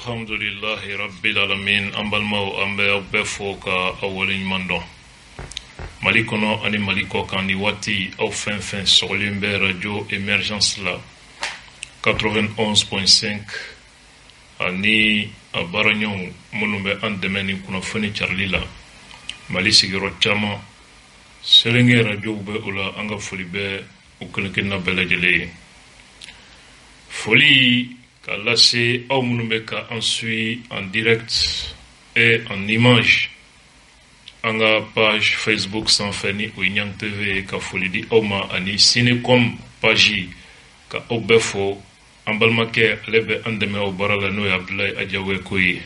Alhamdulillahi Rabbil Alamin. Ambalmao ambe befo ka awalin mandon. Malikono ani maliko kandi wati au fin solimbe radio émergence la 91.5 ani abaranyon mulumbe andemeni kuna foni charlila mali sigiro chama selenge radio be ula anga folibe ukelekena beledele folie Là, c'est au Mounumeka en suit en direct et en image. En la page Facebook sans fini ou Inyang TV, ka folidi Oma ani Cinecom page ka Obefo, en Balmake, lebe andeme au Baralano et Abdoulaye Adjawe Koye.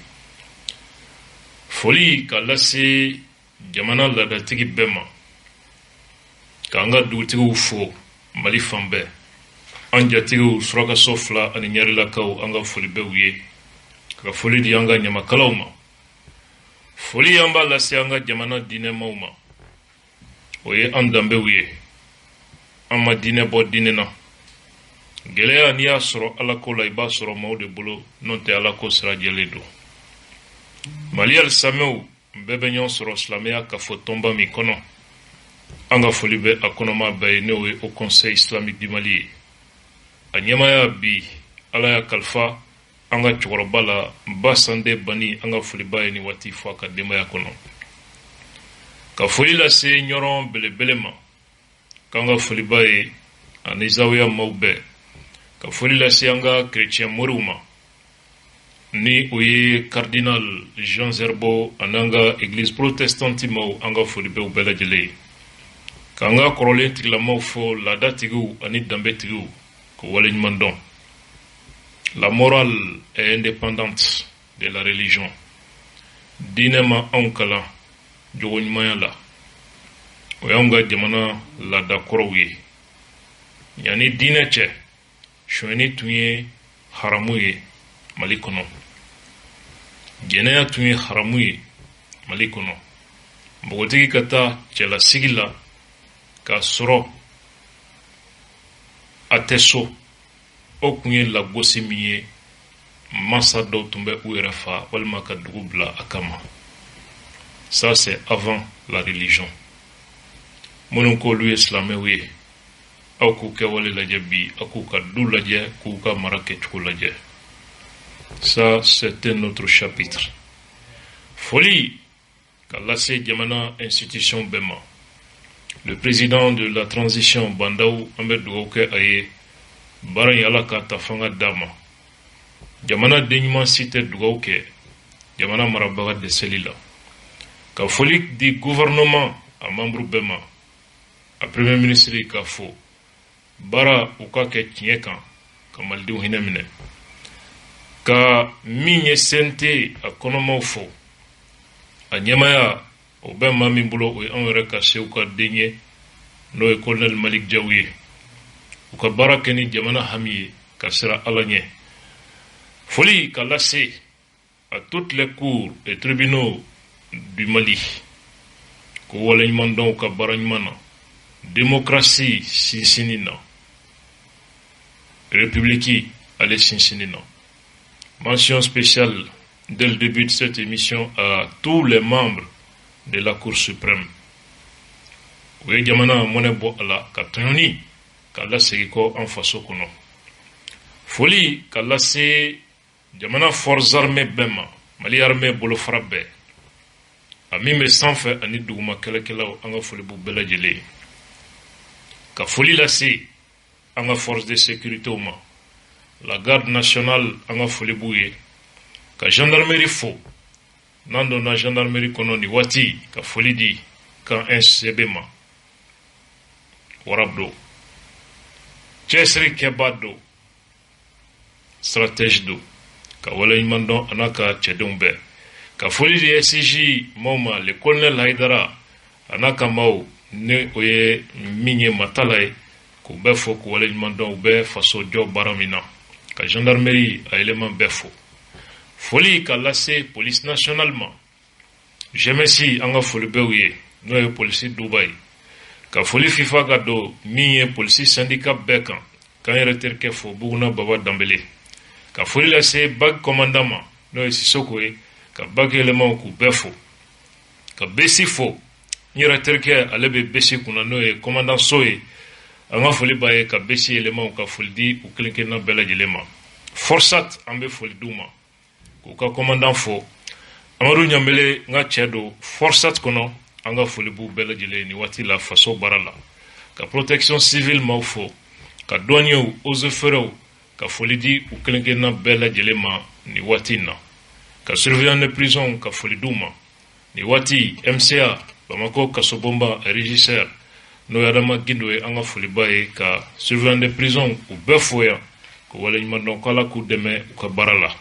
Folie, ka là, c'est Jamana la tiki Bema. Kanga douti ou faux, Malifambe. Anja tigu suraka sofla ani nyari la kau anga foli bewye ka foli di anga nyama kalauma foli amba la si anga jamana dine mauma oye andambe wiye amma dine bo dine na gelea ni asro ala ko la iba soro maude bolo nonte ala ko sra jeledo mali al sameu bebe nyon soro islamia ka fotomba mikono anga foli be akonoma be ne au conseil islamique du Mali Anyamaya bi ala ya kalfa anga chorobala basande bani anga fulibaye ni wati fo ka demaya kono ka fulila se nyoron belebelema kanga fulibaye anizawiya maube ka fulila se anga chrétien moruma ni uye cardinal Jean Zerbo ananga église protestante mau anga fulibe ubela jele kanga korole tigla mau fo la datigu ani dambe tigu La morale est indépendante de la religion. Dinema ankala jogonymaya oyanga jamana la dakorowi. Yani dineche shweni tunye haramuye malikono. Genea tunye haramuye malikono. Mbogotiki kata chela sigila ka soro ateso okunye la gosi miye massa do tumbe uerefa walma ka dugubla akama. Ça c'est avant la religion. Mononko lui islamé oui aku ke wale la jabi aku ka dula je ku ka marake chukula je. Ça c'était notre chapitre. Folie qu'Allah se jamana institution bema. Le président de la transition Bandao Ahmed Douauke aye baran yala ka tafanga dama jamana denyuma cité Douauke jamana marabaga de selila ka folik di gouvernement a membre bema a premier ministre ka fo bara uka ke tienkan ka maldiw hinemine ka minye sente a konomo fo a nyamaya o ben mami bulo o enwere ka seuka denye no e colonel Malik Jawiye o ka baraka ni jamana hamiye ka sira alanye folie ka lassé à toutes les cours et tribunaux du Mali ko wala mandon ka baranymana démocratie sinsinina république allez sinsinina. Mention spéciale dès le début de cette émission à tous les membres de la Cour suprême. Oui, jamana monebo ala katoni kala segiko en faso kono. Folie kala se jamana forces armées bema Mali armée bolo frappe. Ami me sans fait ani duguma kala anga folie bu bela jele. Ka folie la se anga force de sécurité oma. La garde nationale anga folie buye. Ka gendarmerie fo nando na gendarmerie kono ni wati ka foli di kan NCBma warabdo chesri kebado stratège do ka wala imando anaka chedumbe ka foli di SJ moma le colonel Haidara anaka mau ne oye minye matalay ko befo ko wala imando be faso jo baramina ka gendarmerie a élément befo folie ka lassé police nationalement jamais si anga folie bewye no e police Dubai ka folie FIFA ga do miye police syndicat bekan kan reter ke fo buguna baba dambele ka folie lassé bag commandement n'o ye Sisoko ye ka bakɛyɛlɛmaw k'u bɛɛ fo ka besi fo n yɛrɛ terikɛ ale bɛ besi kunna n'o ye commandant So ye an ka foli b'a ye ka besi yɛlɛmaw ka foli di u kelen kelenna bɛɛ lajɛlen ma Forsat an bɛ foli d'u ma k'u ka commandant fo Amadu Ɲanbele n ka cɛ don Forsat kɔnɔ an ka foli b'u bɛɛ lajɛlen nin waati la faso baara la ka protection civile maaw fo ka douaniers eaux et forêts ka foli di u kelen kelenna bɛɛ lajɛlen ma nin waati in na ka surveillant de prison ka foli d'u ma nin waati MCA Bamako kasobonba régisseur n'o ye Adama Gindo ye an ka foliba ye ka surveillant de prison u bɛɛ fo yan ko waleɲumandɔn ko Ala k'u dɛmɛ u ka baara la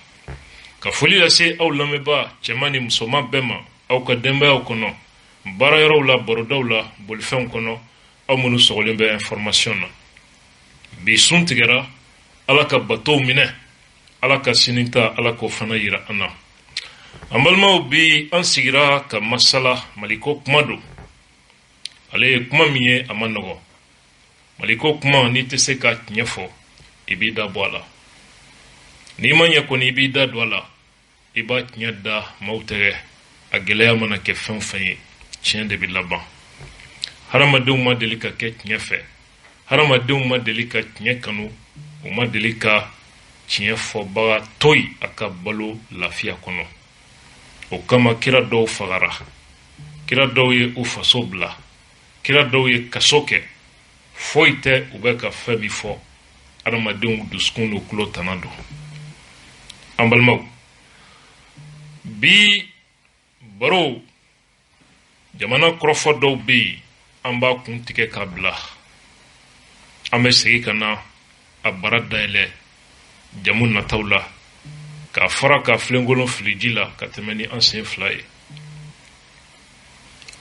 ka foli lase aw lamɛnbaa cɛman ni musoman bɛɛ ma aw ka denbayaw kɔnɔ baarayɔrɔw la barodaw la bolifɛnw kɔnɔ aw minnu sɔgɔlen bɛ information na bi sun tigɛra Ala ka batow minɛ Ala ka sini ta Ala k'o fana yira an na an balimaw bi an sigira ka masala Maliko kuma don ale ye kuma min ye a ma nɔgɔ Maliko kuma n'i tɛ se ka tiɲɛ fɔ i b'i da bɔ a la n'i ma ɲɛ kɔni i b'i da don a la i b'a tiɲɛ da maaw tɛgɛ a gɛlɛya mana kɛ fɛn o fɛn ye tiɲɛ de bɛ laban hadamadenw ma deli ka kɛ tiɲɛ fɛ hadamadenw ma deli ka tiɲɛ kanu u ma deli ka tiɲɛ fɔbaga to yen a ka balo lafiya kɔnɔ o kama kira dɔw fagara kira dɔw ye u faso bila kira dɔw ye kaso kɛ foyi tɛ u bɛ ka fɛn min fɔ hadamadenw dusukun n'u tulo tana don an balimaw bi baro jamana kɔrɔfɔ dɔw bɛ yen an b'a kun tigɛ k'a bila an bɛ segin ka na a bara dayɛlɛ jamu nataw la k'a fara ka filenkolon fili ji la ka tɛmɛ ni an sen fila ye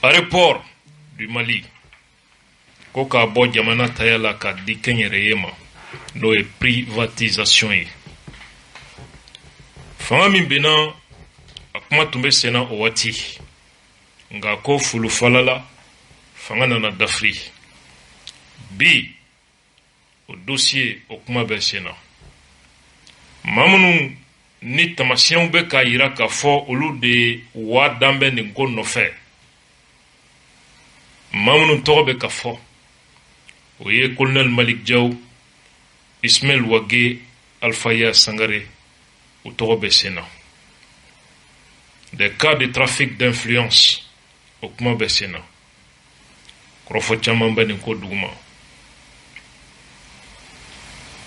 aéroport du Mali ko k'a bɔ jamana taya la k'a di kɛnyɛrɛye ma n'o ye privatisation ye fanga min bɛnna a kuma tun bɛ senna o waati nka ko fulufalala fanga nana dafiri bi o dossier o kuma bɛ senna maa minnu ni tamasiyɛnw bɛ k'a yira k'a fɔ olu de waa danbɛ nin ko nɔfɛ maa minnu tɔgɔ bɛ ka fɔ o ye colonel Malik Diaw Ismail Wage Alpha Yaya Sangare o tɔgɔ bɛ senna des cas de trafic d'influence o kuma bɛ senna kɔrɔfɔ caman bɛ nin ko duguma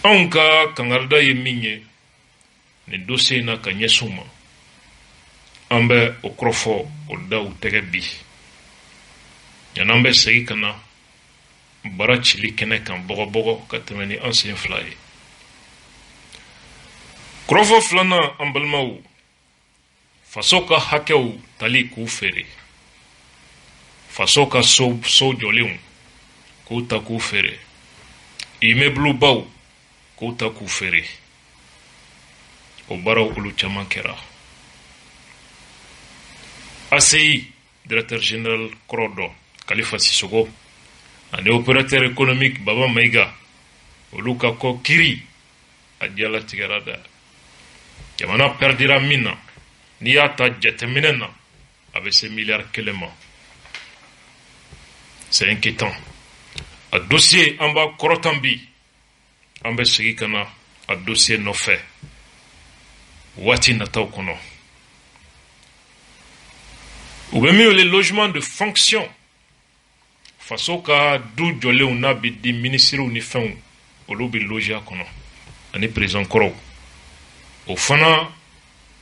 anw ka kangarida ye min ye nin dossier in na ka ɲɛsin ma an bɛ o kɔrɔfɔ o da u tɛgɛ bi yan'an bɛ segin ka na bara cili kɛnɛ kan bɔgɔbɔgɔ ka tɛmɛ ni an sen fila ye kɔrɔfɔ filanan an balimaw faso ka hakɛw tali k'u feere faso ka so jɔlenw k'u ta k'u feere immeuble baw k'u ta k'u feere o baaraw olu caman kɛra ACI directeur général kɔrɔ dɔ Kalifa Sisoko ani opérateur économique Baba Maïga olu ka kɔ kiri a diɲɛlatigɛra da jamana perdira min na n'i y'a ta jateminɛ na a bɛ se miliyari 1 ma c'est inquiétant a dossier an b'a kɔrɔtan bi an bɛ segin ka na a dossier nɔfɛ waati nataw kɔnɔ u bɛ min wele logement de fonction faso ka du jɔlenw n'a bɛ di ministrew ni fɛnw olu bɛ loger a kɔnɔ ani président kɔrɔw o fana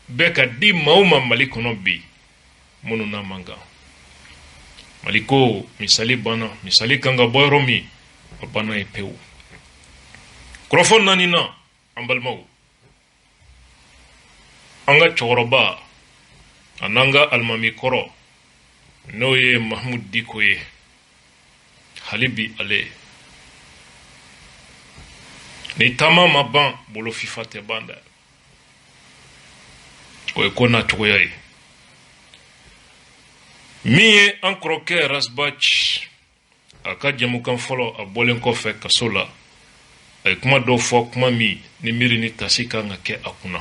bɛ ka di maa o ma Mali kɔnɔ bi minnu n'a man kan Mali ko misali banna misali kan ka bɔ yɔrɔ min a banna ye pewu kɔrɔfɔ naaninan an balimaw an ka cɛkɔrɔba a n'an ka alimami kɔrɔ n'o ye Mahamud Diko ye hali bi ale ni taama ma ban bolo fifa tɛ ban dɛ o ye ko n'a cogoya ye min ye an kɔrɔkɛ Rasbach a ka jamukan fɔlɔ a bɔlen kɔfɛ kaso la a ye kuma dɔw fɔ kuma min ni miiri ni tasi kan ka kɛ a kunna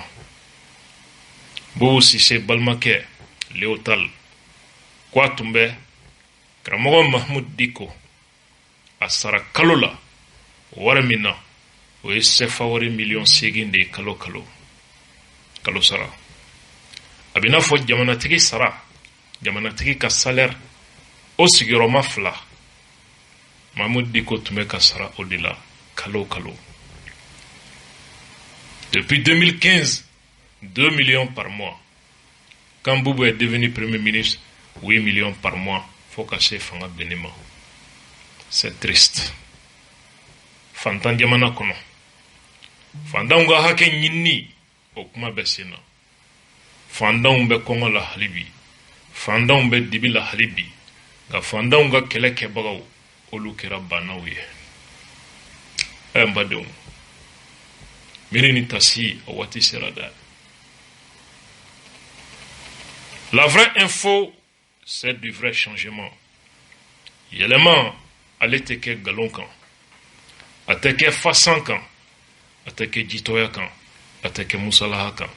Bobo Cissé balimakɛ Léotal ko a tun bɛ karamɔgɔ Mahmoud Dicko a sara kalo la wari min na o ye CFA wari $8,000,000 de ye kalo sara. A bɛ n'a fɔ jamanatigi sara, jamanatigi ka salaire o sigiyɔrɔma 2 Mahmoud Dicko tun bɛ ka sara o de la kalo. Depuis 2015, 2 millions par mois. Quand Boubou est devenu Premier ministre, 8 millions par mois. Faut casser Fanga Benema. C'est triste. Fantan Diamana Kono. Fandanga Hake Nini, Okuma Bessina. Fandangbe Kongo la Halibi. Fandangbe Dibi la Halibi. Ga Fandanga Keleke Bagao, Olukera Banaouye. Mbadong. Mirini Tassi, Awati Serada. La vraie info, c'est du vrai changement. Yélément, allez teke galonkan. Ateke fasankan. Ateke jitoyakan. Ateke musalahakan.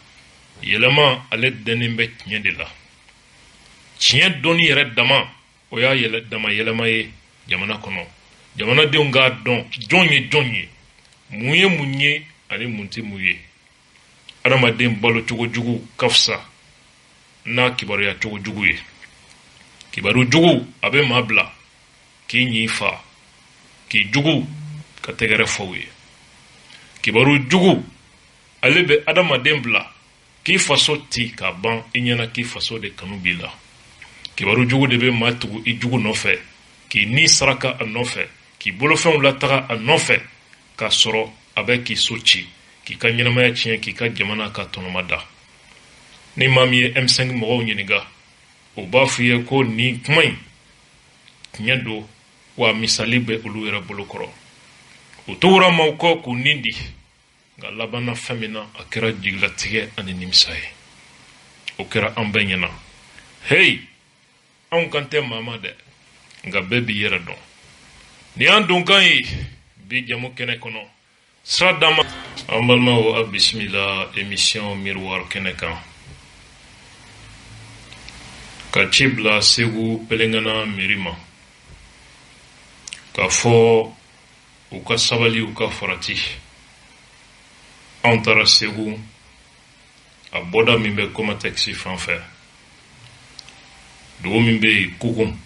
Yélément, allez denimbe tien de la. Tien doni red dama. Oya yele dama yéléma ye. Jamana kono. Jamana de unga don. Jonye. Mouye. Ani munti mouye. Adamaden balo chogo jugu kafsa. Na kibaru ya chogo jugu ye. Kibaru jugu abe mabla. Ki nyifa. Ki jugu kategere fawe. Kibaru jugu alebe adamaden bla. Ki faso ti ka ban inyana ki faso de kanubila. Kibaru jugu debe matugu I jugu nofe. Ki ni saraka a nofe. Ki bolofen la taga a nofe. Ka soro abe ki sochi. Ki ka ɲɛnamaya tiɲɛ ki ka jamana ka tɔnɔma da. Ni maa min ye M5 mɔgɔw ɲininka, o b'a fɔ ye ko nin kuma in tiɲɛ don wa misali bɛ olu yɛrɛ bolo kɔrɔ. O togora maaw kɔ k'u nin di, nka labanna fɛn min na a kɛra jigilatigɛ ani nimisa ye. O kɛra an bɛɛ ɲɛna. Hey, anw kan tɛ maa ma dɛ, nka bɛɛ b'i yɛrɛ dɔn. Ni y'an donkan ye bi jamu kɛnɛ kɔnɔ. Sradama Ambalmao a bisimila émission Miroir kɛnɛ kan. Ka ci bila Segu Pelengana Mirima. Ka fɔ u ka sabali u ka farati. An taara Segu a bɔda min bɛ Comatex fan fɛ. Dugu min bɛ Kukun.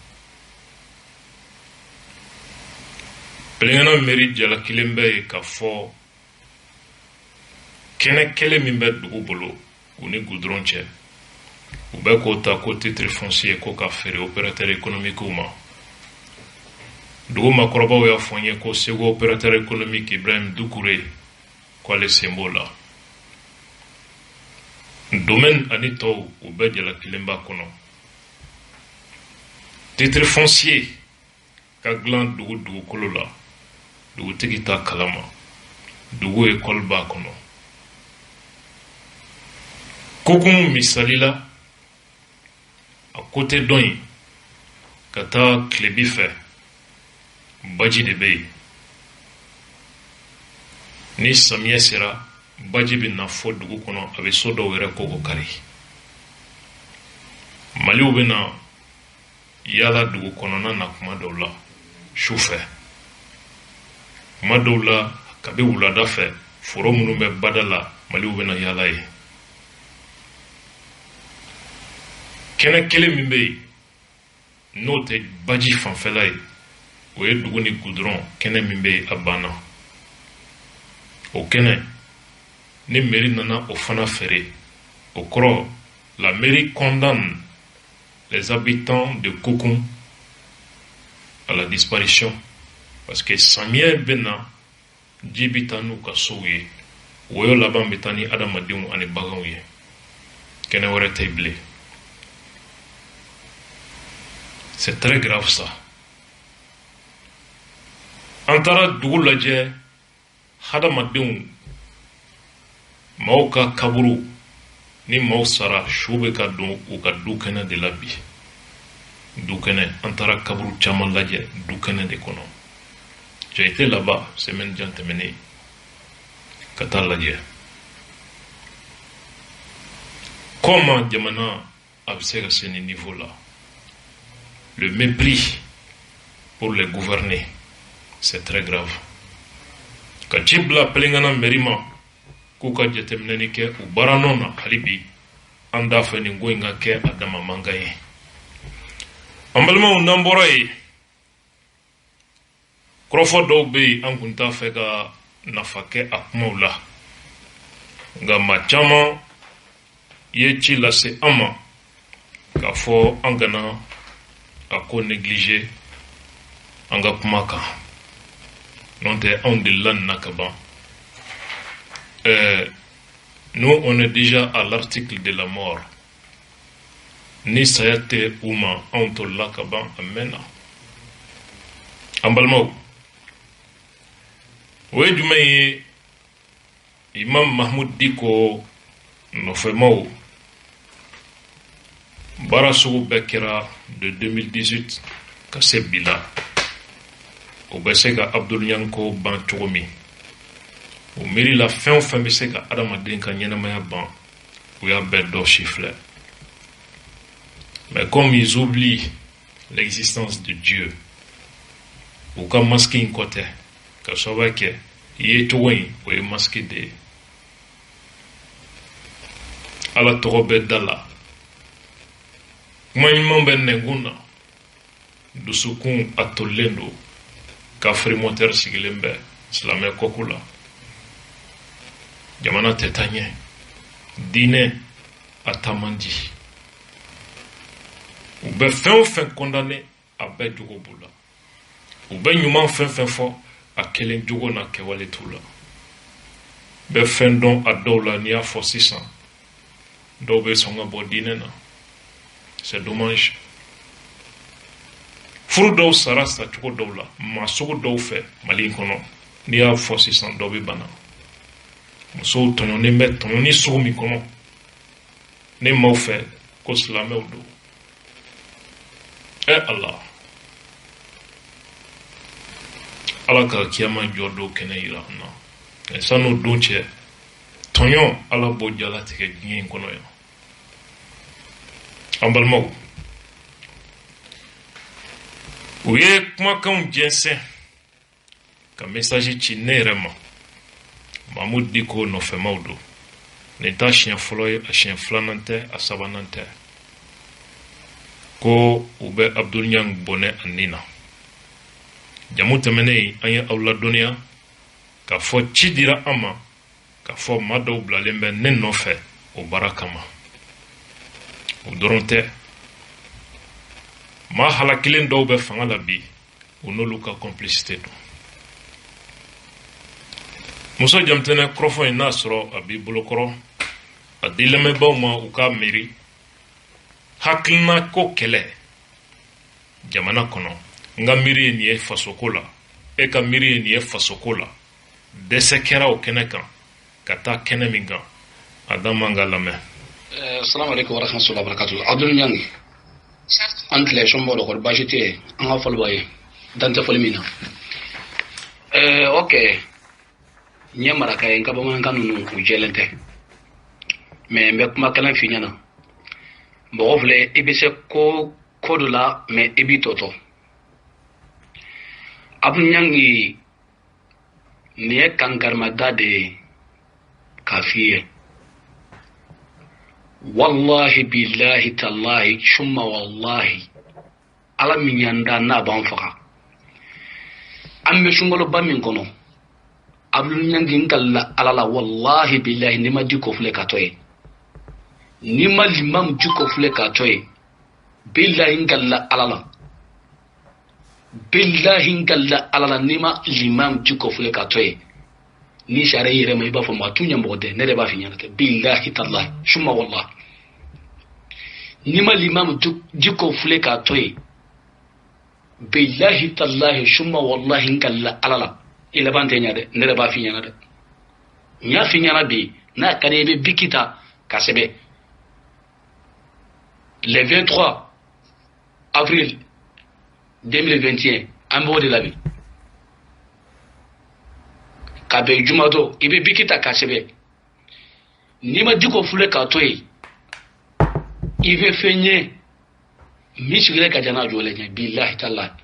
Pelengana mairie jalakilen bɛ ye ka fɔ kɛnɛ kɛlɛ min bɛ dugu bolo u ni goudron cɛ. U bɛ k'o ta ko titre foncier ko ka feere opérateur économique ma. Dugu makɔrɔbaw y'a fɔ n ye ko Segu opérateur économique Ibrahim Doucouré ko ale sen b'o la. Domaine ani tɔw u bɛ jalakilen b'a kɔnɔ. Titre foncier ka dilan dugukolo la. Dugutigi ta kalama. Dugu école b'a kɔnɔ. Kukun misali la a côté dɔn in ka taa Kilebi fɛ baji de bɛ yen. Ni samiyɛ sera baji bɛ na fɔ dugu kɔnɔ a bɛ so dɔw yɛrɛ koko kari. Maliw bɛ na yala dugu kɔnɔna na kuma dɔw la su fɛ. Kuma dɔw la kabi wulada fɛ foro minnu bɛ bada la Maliw bɛ na yala ye. Kɛnɛ kelen min bɛ yen n'o tɛ baji fanfɛla ye o ye dugu ni goudron kɛnɛ min bɛ yen a banna. O kɛnɛ ni mairie nana o fana feere o kɔrɔ la mairie condamne les habitants de Kukun à la disparition parce que samiyɛ bɛ na ji bɛ taa n'u ka sow ye woyo laban bɛ taa ni adamadenw ani baganw ye kɛnɛ wɛrɛ tɛ bilen. C'est très grave ça. An taara dugu lajɛ hadamadenw maaw ka kaburu ni maaw sara su bɛ ka don u ka du kɛnɛ de la bi. Du kɛnɛ an taara kaburu caman lajɛ du kɛnɛ de kɔnɔ. J'ai été là-bas semaine jan tɛmɛnen ka taa lajɛ. Comment Diamana a à ce niveau-là? Le mépris pour les gouverner, c'est très grave. Kachibla pelingana merima kuka jetemnenike u baranona halibi anda feni ngoinga ke adama mangaye. Ambalma unambora yi krofo dobe ankunta fega nafake akmaula nga machama yechi lase ama kafo angana ako négligé anga kumaka nonte on de lan nakaba. Nous on est déjà à l'article de la mort. Ni sayate uma onto lakaba amena. Ambalmo. Wejumay Imam Mahmoud Diko Nofemo Barassou Bekera de 2018 Kasebila Obesega Abdul Nyanko Banchoumi au mairie la fin Besega Adamadin Kanyanamaya Ban où il y a Bedo Chifflet. Mais comme ils oublient l'existence de Dieu, ou comme masquer une côté, que ça va que il est tout loin pour masquer des à la torobe d'Allah. Moi, ben neguna du sukun atolendo kafri moteur sigilembe slame kokula jamana tetanye dine atamandi ou be fin condamné à be dugo bula ou be nyuma fin fo a kelen dugo na kewale tula be fin don adola ni a fo 600 do be songa bodine na. C'est dommage. Furu dɔw sara cogo dɔw la maa sugu dɔw fɛ Mali kɔnɔ n'i y'a fɔ sisan dɔ bɛ bana musow tɔɲɔnen bɛ tɔɲɔni sugu min kɔnɔ ne maaw fɛ ko silamɛw don. Allah Ala ka kiyama jɔ don kɛnɛ yira an na san'o don cɛ tɔɲɔ Ala b'o jalatigɛ diɲɛ in kɔnɔ yan. An balimaw u ye kumakanw jɛnsɛn ka message ci ne yɛrɛ ma Mahmoud Diko nɔfɛmaw don nin t'a siɲɛ fɔlɔ ye a siɲɛ filanan tɛ a sabanan tɛ ko u bɛ Abdul Nyang bɔnɛ a nin na jamu tɛmɛnen an ye aw ladɔnniya ka fɔ ci dira an ma ka fɔ maa dɔw bilalen bɛ ne nɔfɛ o baara kama. O dɔrɔn tɛ maa halakilen dɔw bɛ fanga la bi u n'olu ka complicité don. Muso jamtɛnɛ kɔrɔfɔ in n'a sɔrɔ a b'i bolokɔrɔ a di lamɛnbaaw ma u k'a miiri hakilina ko kɛlɛ jamana kɔnɔ n ka miiri ye nin ye fasoko la e ka miiri ye nin ye fasoko la dɛsɛ kɛra o kɛnɛ kan ka taa kɛnɛ min kan a da man ka lamɛn. Assalamu alaikum wa rahmatullahi wa barakatuh. Abdul Nyang antle shombo do ko bajete anga folbaye dante folmina okay nyamara kay ngaba man kanu ku jelente mais mbek ma kala fi nyana bo vle ibise ko kodula mais ibitoto Abdul Nyang ni kankarma dade kafiye wallahi billahi tallahi shumma wallahi ala min yanda na ban faka amme shungolo bamin kono Abdul Nyang ngalla ala wallahi billahi nima diko fule katoy nima limam diko fule katoy billahi ngalla ala billahi ngalla ala nima limam diko fule katoy ni share yere mai ba fa matunya mbode ne de ba fi nyana billahi tallahi shumma wallahi nima limam jiko fule ka toy billahi tallahi shumma wallahi ngalla alala ila bante nyade ne de ba fi nyana de nya fi nyana bi na kare be bikita kasebe le 23 avril 2021 ambo de la vie kabe jumado ibe bikita kasebe nima diko fule ka toy i bɛ fɛn ye min sigilen ka jan n'a jɔlen ye bilahi taala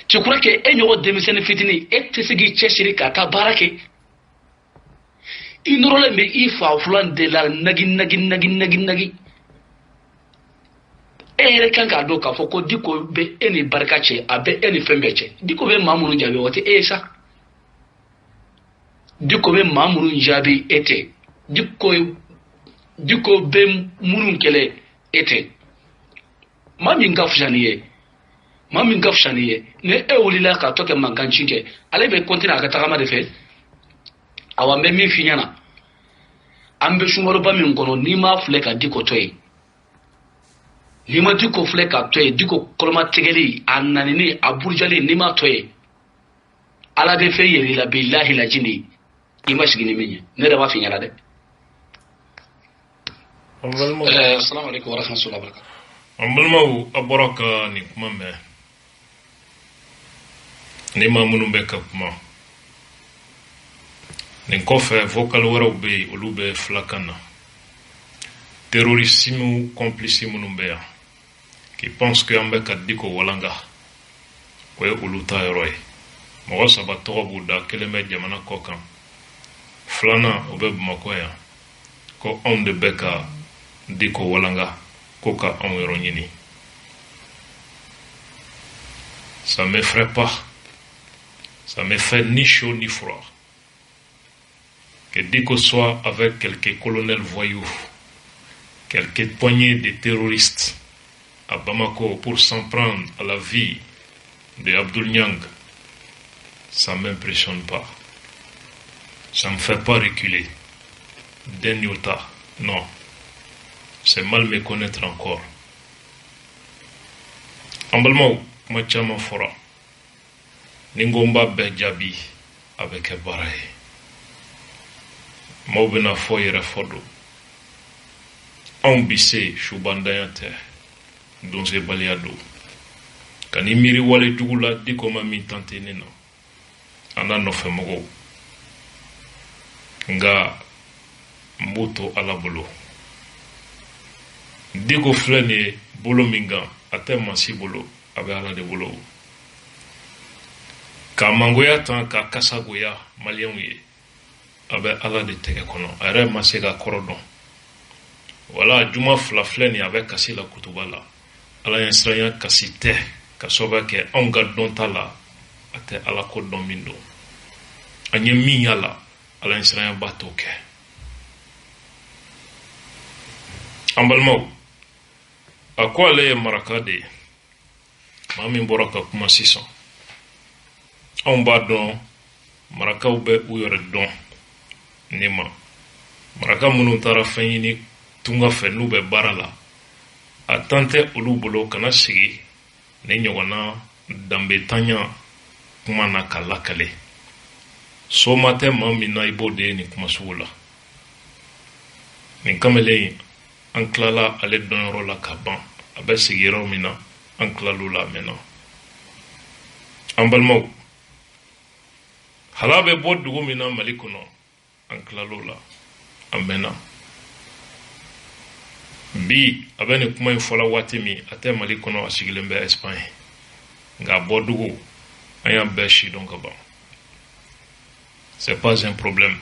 tu crois que e ɲɔgɔn denmisɛnnin fitinin e tɛ se k'i cɛsiri k'a ka baara kɛ i nɔrɔlen bɛ i fa fulan de la nagi e yɛrɛ kan k'a dɔn k'a fɔ ko Diko bɛ e ni barika cɛ a bɛ e ni fɛn bɛɛ cɛ Diko bɛ maa minnu jaabi o tɛ e ye sa Diko bɛ maa minnu jaabi e tɛ Diko bɛ minnu kɛlɛ e tɛ maa min ka fisa ni ye ni e wulila ka tɔ kɛ mankanci kɛ ale bɛ continuer a ka tagama de fɛ awa n bɛ min f'i ɲɛna an bɛ sunkaloba min kɔnɔ n'i m'a filɛ ka Diko to yen n'i ma Diko filɛ ka to yen Diko kɔlɔma tigɛli a nanini a burujali n'i ma to yen ala bɛ fɛn yɛrɛ la bilahi la jini i ma sigi ni min ye ne yɛrɛ b'a f'i ɲɛna dɛ. Assalamu alaikum wa rahmatullahi wa barakatuh. An balimaw a bɔra ka nin kuma mɛn ni maa minnu bɛ ka kuma nin kɔfɛ vocal wɛrɛw bɛ yen olu bɛ filakan na terrorisme complice minnu bɛ yan qui pense que an bɛ ka Diko walanga o ye olu ta yɔrɔ ye mɔgɔ saba tɔgɔ b'u da kelen bɛ jamana kɔ kan filanan o bɛ Bamakɔ yan ko anw de bɛ ka Diko walanga ko ka anw yɔrɔ ɲini ça m'effraie pas ça me fait ni chaud ni froid que Diko soit avec quelques colonels voyous, quelques poignées de terroristes à Bamako pour s'en prendre à la vie de Abdoul Niang. Ça ne m'impressionne pas. Ça ne me fait pas reculer d'un iota. Non. C'est mal me connaître encore. Ambalmao, Machama Fora. Ningomba Bejabi avec Baraye. Maaw bɛna fɔ yɛrɛ fɔ don anw bi se subandanya tɛ donsebaliya don ka ni miiri wale jugu la Diko ma min tante ne na an n'a nɔfɛ mɔgɔw nka n b'o to ala bolo Diko filɛ nin ye bolo min kan a tɛ masi bolo a bɛ ala de bolo ka mangoya tan ka kasagoya maliyɛnw ye a bɛ ala de tɛgɛ kɔnɔ a yɛrɛ ma se ka kɔrɔ dɔn wala juma fila filɛ nin a bɛ kasi la kutuba la ala ɲɛ siranya kasi tɛ ka sababu kɛ anw ka dɔn ta la a tɛ ala ko dɔn min don an ye min y'a la ala ɲɛ siranya ba t'o kɛ an balimaw a ko ale ye maraka de ye maa min bɔra ka kuma sisan anw b'a dɔn marakaw bɛ u yɛrɛ dɔn ne ma maraka minnu taara fɛn ɲini tunga fɛ n'u bɛ baara la a tan tɛ olu bolo kana sigi ne ɲɔgɔnna danbetanya kuma na ka lakale soma tɛ maa min na i b'o de ye nin kuma sugu la nin kamalen an tilala ale dɔnyɔrɔ la ka ban a bɛ sigi yɔrɔ min na an tilal'o la mɛnna an balimaw hala bɛ bɔ dugu min na Mali kɔnɔ an tilal'o la an mɛnna bi a bɛ nin kuma in fɔla waati min a tɛ Mali kɔnɔ a sigilen bɛ Espagne nka a bɔ dugu an y'an bɛɛ si dɔn ka ban c'est pas un problème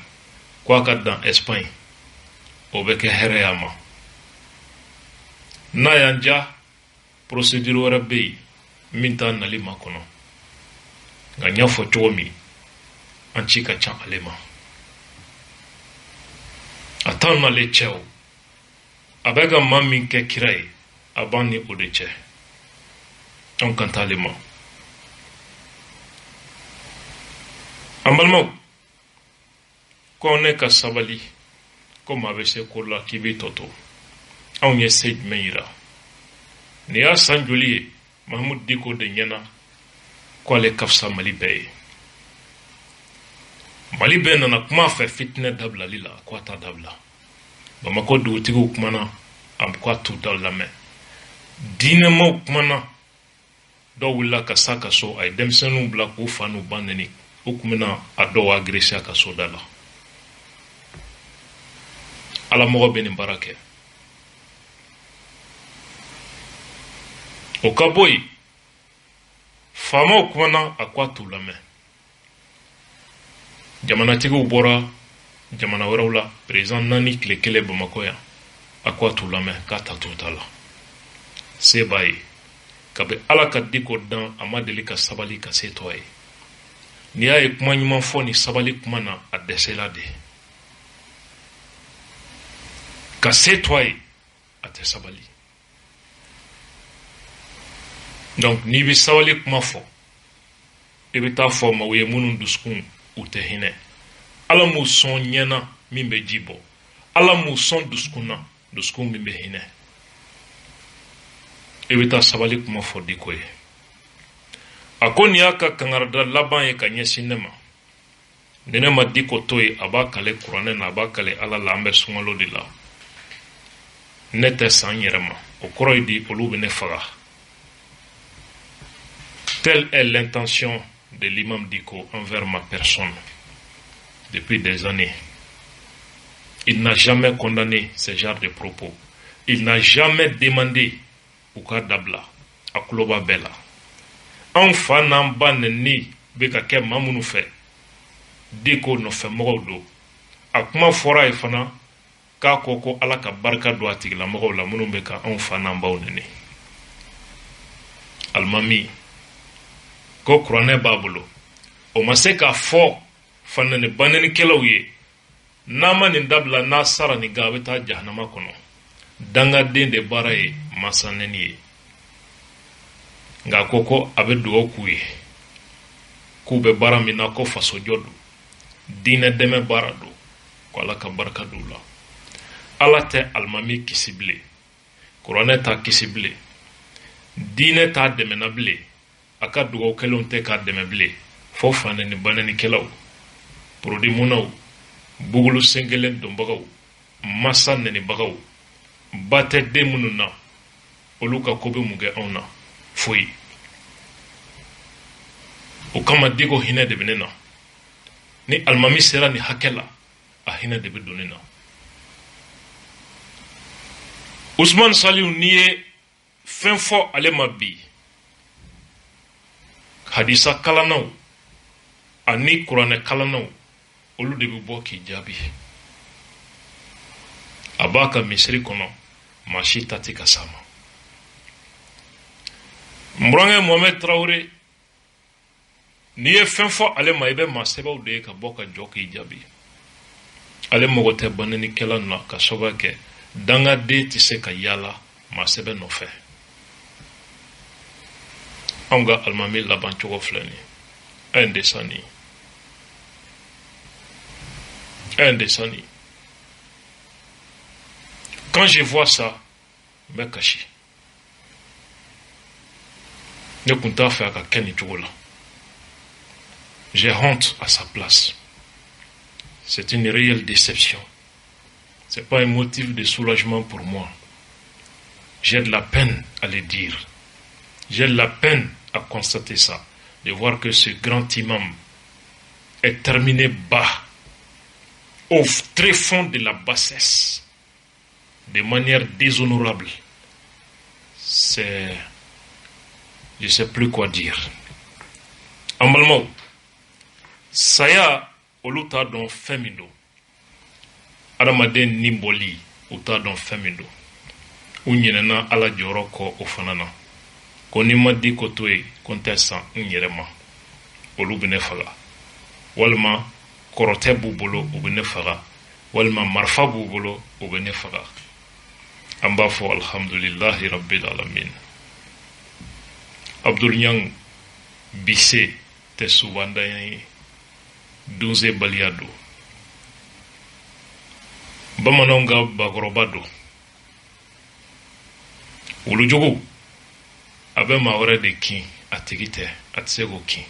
ko a ka dan Espagne o bɛ kɛ hɛrɛya ma n'a y'an ja procédure wɛrɛ bɛ yen min t'a nali ma kɔnɔ nka n y'a fɔ cogo min an ci ka ca ale ma a t'an n'ale cɛ o a bɛ ka maa min kɛ kira ye a b'an ni o de cɛ anw kan t'ale ma an balimaw ko ne ka sabali ko maa bɛ se ko la k'i b'i tɔ to anw ye se jumɛn yira nin y'a san joli ye Mahamud Diko de ɲɛna ko ale ka fisa Mali bɛɛ ye Mali bɛɛ nana kuma fɛ fitinɛ dabilali la ko a t'a dabila Bamako dugutigiw kumana a ko a t'u da lamɛn diinɛmaw kumana dɔw wulila ka sa ka so a ye denmisɛnninw bila k'u fa n'u ba neni u kun bɛna a dɔw agressé a ka so da la alamɔgɔ bɛ nin baara kɛ o ka bɔ yen faamaw kumana a ko a t'u lamɛn jamanatigiw bɔra jamana wɛrɛw la président naani tile kelen Bamakɔ yan a ko a t'u lamɛn k'a ta t'u ta la se b'a ye kabi Ala ka di ko dan a ma deli ka sabali ka se to a ye n'i y'a ye kuma ɲuman fɔ ni sabali kuma na a dɛsɛla de ka se to a ye a tɛ sabali donc n'i bɛ sabali kuma fɔ i bɛ taa fɔ maaw ye minnu dusukun u tɛ hinɛ Ala m'u sɔn ɲɛna min bɛ ji bɔ Ala m'u sɔn dusukun na dusukun min bɛ hinɛ i bɛ taa sabali kuma fɔ Diko ye a ko nin y'a ka kangarida laban ye ka ɲɛsin ne ma ni ne ma Diko to ye a b'a kale kuranɛ na a b'a kale Ala la an bɛ sunkalo de la ne tɛ san n yɛrɛ ma o kɔrɔ ye di olu bɛ ne faga. Telle est l'intention de l'imam Diko envers ma personne depuis des années. Il n'a jamais condamné ce genre de propos. Il n'a jamais demandé ou ka dabla a kuloba bela. An fa n'an ba neni bɛ ka kɛ maa minnu fɛ Diko nɔfɛ mɔgɔw do a kuma fɔra ye fana k'a ko Ala ka barika don a tigilamɔgɔw la minnu bɛ ka anw fa n'an baw neni. Alimami ko kuranɛ b'a bolo o ma se k'a fɔ fanani banenikɛlaw ye n'a ma nin dabila n'a sara nin kan a bɛ taa jahanama kɔnɔ dangaden de baara ye masanɛni ye nka ko a bɛ dugawu k'u ye k'u bɛ baara min na ko fasojɔ don diinɛ dɛmɛ baara don ko Ala ka barika don u la Ala tɛ alimami kisi bilen kuranɛ t'a kisi bilen diinɛ t'a dɛmɛna bilen a ka dugawu kɛlenw tɛ k'a dɛmɛ bilen fo fanani banenikɛlaw porodimunaw bugulu sen kelen donbagaw masa nɛnibagaw ba tɛ den minnu na olu ka ko bɛ mun kɛ anw na foyi o kama Diko hinɛ de bɛ ne na ni alimami sera ni hakɛ la a hinɛ de bɛ don ne na Usman Saliu n'i ye fɛn fɔ ale ma bi hadisa kalanaw ani kuranɛ kalanaw olu de bɛ bɔ k'i jaabi a b'a ka misiri kɔnɔ maa si ta tɛ ka s'a ma n burankɛ Mohamed Traoré n'i ye fɛn fɔ ale ma i bɛ maa sɛbɛw de ye ka bɔ ka jɔ k'i jaabi ale mago tɛ banenikɛla na ka sababuya kɛ dangaden tɛ se ka yaala maa sɛbɛ nɔfɛ anw ka alimami laban cogo filɛ nin ye a ye n desa nin ye quand je vois ça n bɛ kasi ne kun t'a fɛ a ka kɛ nin cogo la j'ai honte à sa place c'est une réelle déception c'est pas un motif de soulagement pour moi j'ai de la peine à le dire j'ai de la peine à constater ça de voir que ce grand imam est terminé bas au très fond de la bassesse de manière déshonorable. C'est... je sais plus quoi dire. En balimaw saya olu t'a dɔn fɛn min don adamaden ni bɔli u t'a dɔn fɛn min don u ɲinɛna Ala jɔyɔrɔ kɔ o fana na ko ni ma Diko to ye ko n tɛ san n yɛrɛ ma olu bɛ ne faga walima kɔrɔtɛ b'u bolo u bɛ ne faga walima marifa b'u bolo u bɛ ne faga an b'a fɔ alhamdulillahi rabbil alamin Abdul Ɲang bise tɛ subandanya ye donse baliya don bamananw ka bakɔrɔba don wulujugu a bɛ maa wɛrɛ de kin a tigi tɛ a tɛ se k'o kin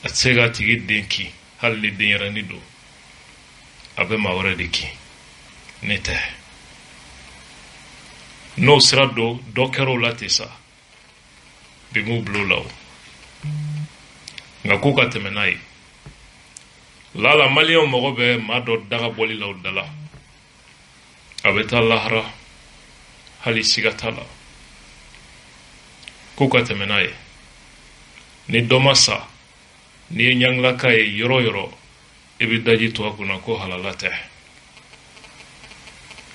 a tɛ se k'a tigi den kin hali ni denyɛrɛni don a bɛ maa wɛrɛ de kin ne tɛ n'o sira don dɔ kɛra o la ten sa bi m'u bila o la o nka k'u ka tɛmɛ n'a ye lala maliyɛnw mago bɛ maa dɔ daga bɔli la o da la a bɛ taa lahara hali siga t'a la k'u ka tɛmɛ n'a ye ni dɔ ma sa n'i ye ɲangilaka ye yɔrɔ yɔrɔ i bɛ daji to a kunna ko halala tɛ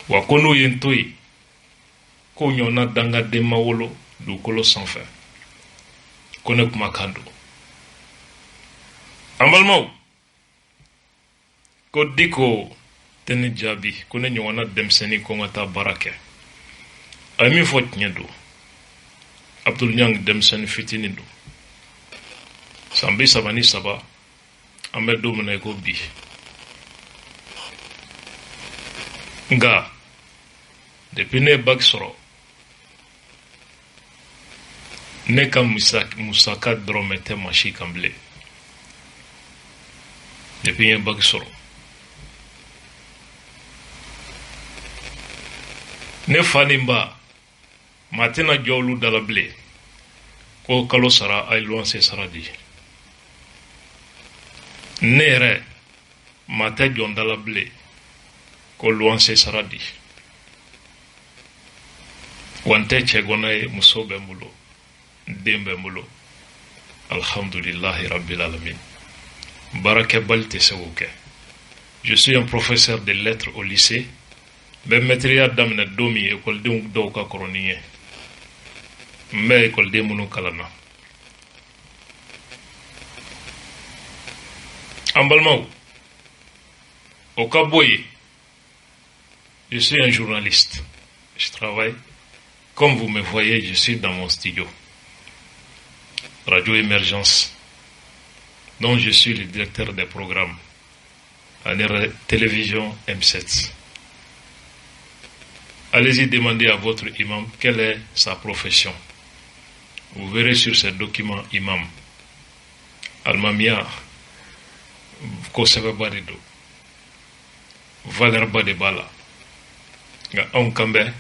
wa ko n'u ye n to yen k'o ɲɔgɔnna dangaden ma wolo dugukolo sanfɛ ko ne kumakan don an balimaw ko Diko tɛ ne jaabi ko ne ɲɔgɔnna denmisɛnnin ko n ka taa baara kɛ a ye min fɔ tiɲɛ don Abdul Ɲang denmisɛnnin fitinin don san 33 an bɛ don min na i ko bi nka depuis ne ye bac sɔrɔ ne ka musaka dɔrɔmɛ tɛ masi kan bilen depuis n ye bac sɔrɔ ne fa ni n ba maa tɛna jɔ olu dala bilen ko kalo sara a ye luwanse sara di ne yɛrɛ maa tɛ jɔ n dala bilen ko luwanse sara di wa n tɛ cɛ gɔnna ye muso bɛ n bolo den bɛ n bolo alhamdulillahi rabbil alamin baarakɛbali tɛ se k'o kɛ je suis un professeur de lettres au lycée n bɛ mɛtiriya daminɛ don min ekɔlidenw dɔw ka kɔrɔ ni n ye n bɛ ekɔliden minnu kalanna an balimaw o ka bɔ yen je suis un journaliste je travaille comme vous me voyez je suis dans mon studio Radio Émergence dont je suis le directeur des programmes à la télévision M7. Allez-y demander à votre imam quelle est sa profession. Vous verrez sur ces documents imam. Almamia, Koseba de do. Valère Badebala. On kambe,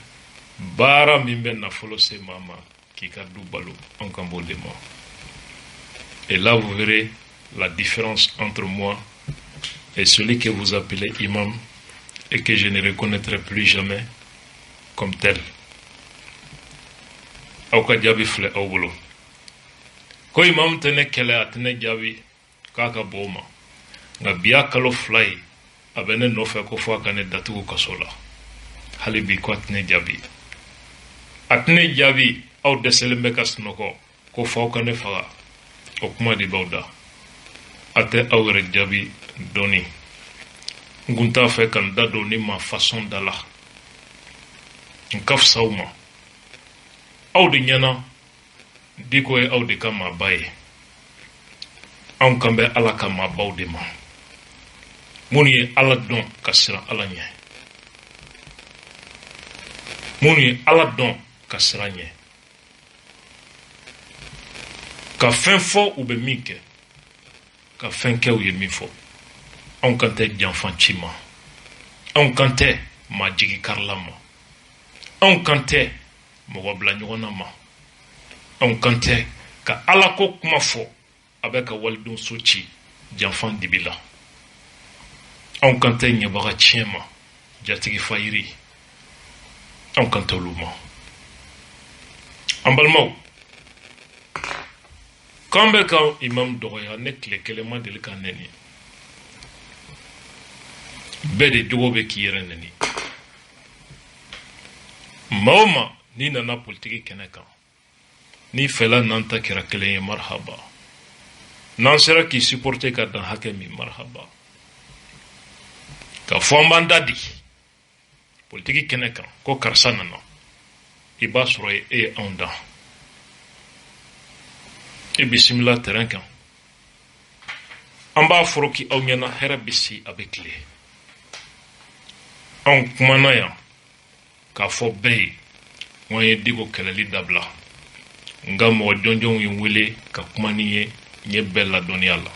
bara mimbe na folo se mama, qui kadou balou, on kambo de moi. Et là, vous verrez la différence entre moi et celui que vous appelez imam et que je ne reconnaîtrai plus jamais comme tel. Auka jabi fle awolo. Ko imam tene kele atene jabi kaka boma. Nga biya kalo fly abene nofe ko fwa kane datugu kasola. Halibi ko atene jabi. Atene jabi au deselembe kasnoko ko fwa kane faga. Okuma di bauda. Ate awere jabi doni. Ngunta fe kan dado ni ma façon dala. Nkaf sauma. Aw de nyana Diko e aw de kama baye. An kambe ala kama baw de ma. Muni ye ala don kasira ala nye. Muni ye ala don kasira nye. Ka fen fo ou be minke. Ka fen ke ou ye min fo. An kante janfan chima. An kante ma jigi karlama. An kante mɔgɔ bila ɲɔgɔn na ma anw kan tɛ ka ala ko kuma fɔ a bɛ ka walidenw so ci janfan dibi la anw kan tɛ ɲɛbaga tiɲɛ ma jatigi fayiri anw kan tɛ olu ma an balimaw k'an bɛ ka imam dɔgɔya ne tile kelen ma deli ka nɛni bɛɛ de jogo bɛ k'i yɛrɛ nɛni maa o maa ni nana politiki kɛnɛ kan ni fɛla n'an ta kɛra kelen ye marhaba n'an sera k'i supporter ka dan hakɛ min marhaba ka fɔ an b'an da di politiki kɛnɛ kan ko karisa nana i b'a sɔrɔ e ye anw dan e bisimila terrain kan an b'a foroki aw ɲɛna hɛrɛ bɛ si a bɛ tile anw kumana yan k'a fɔ bɛɛ ye ŋo ye Diko kɛlɛli dabila nga mɔgɔ jɔnjɔnw ye wele ka kuma ni ye n ye bɛɛ ladɔnniya la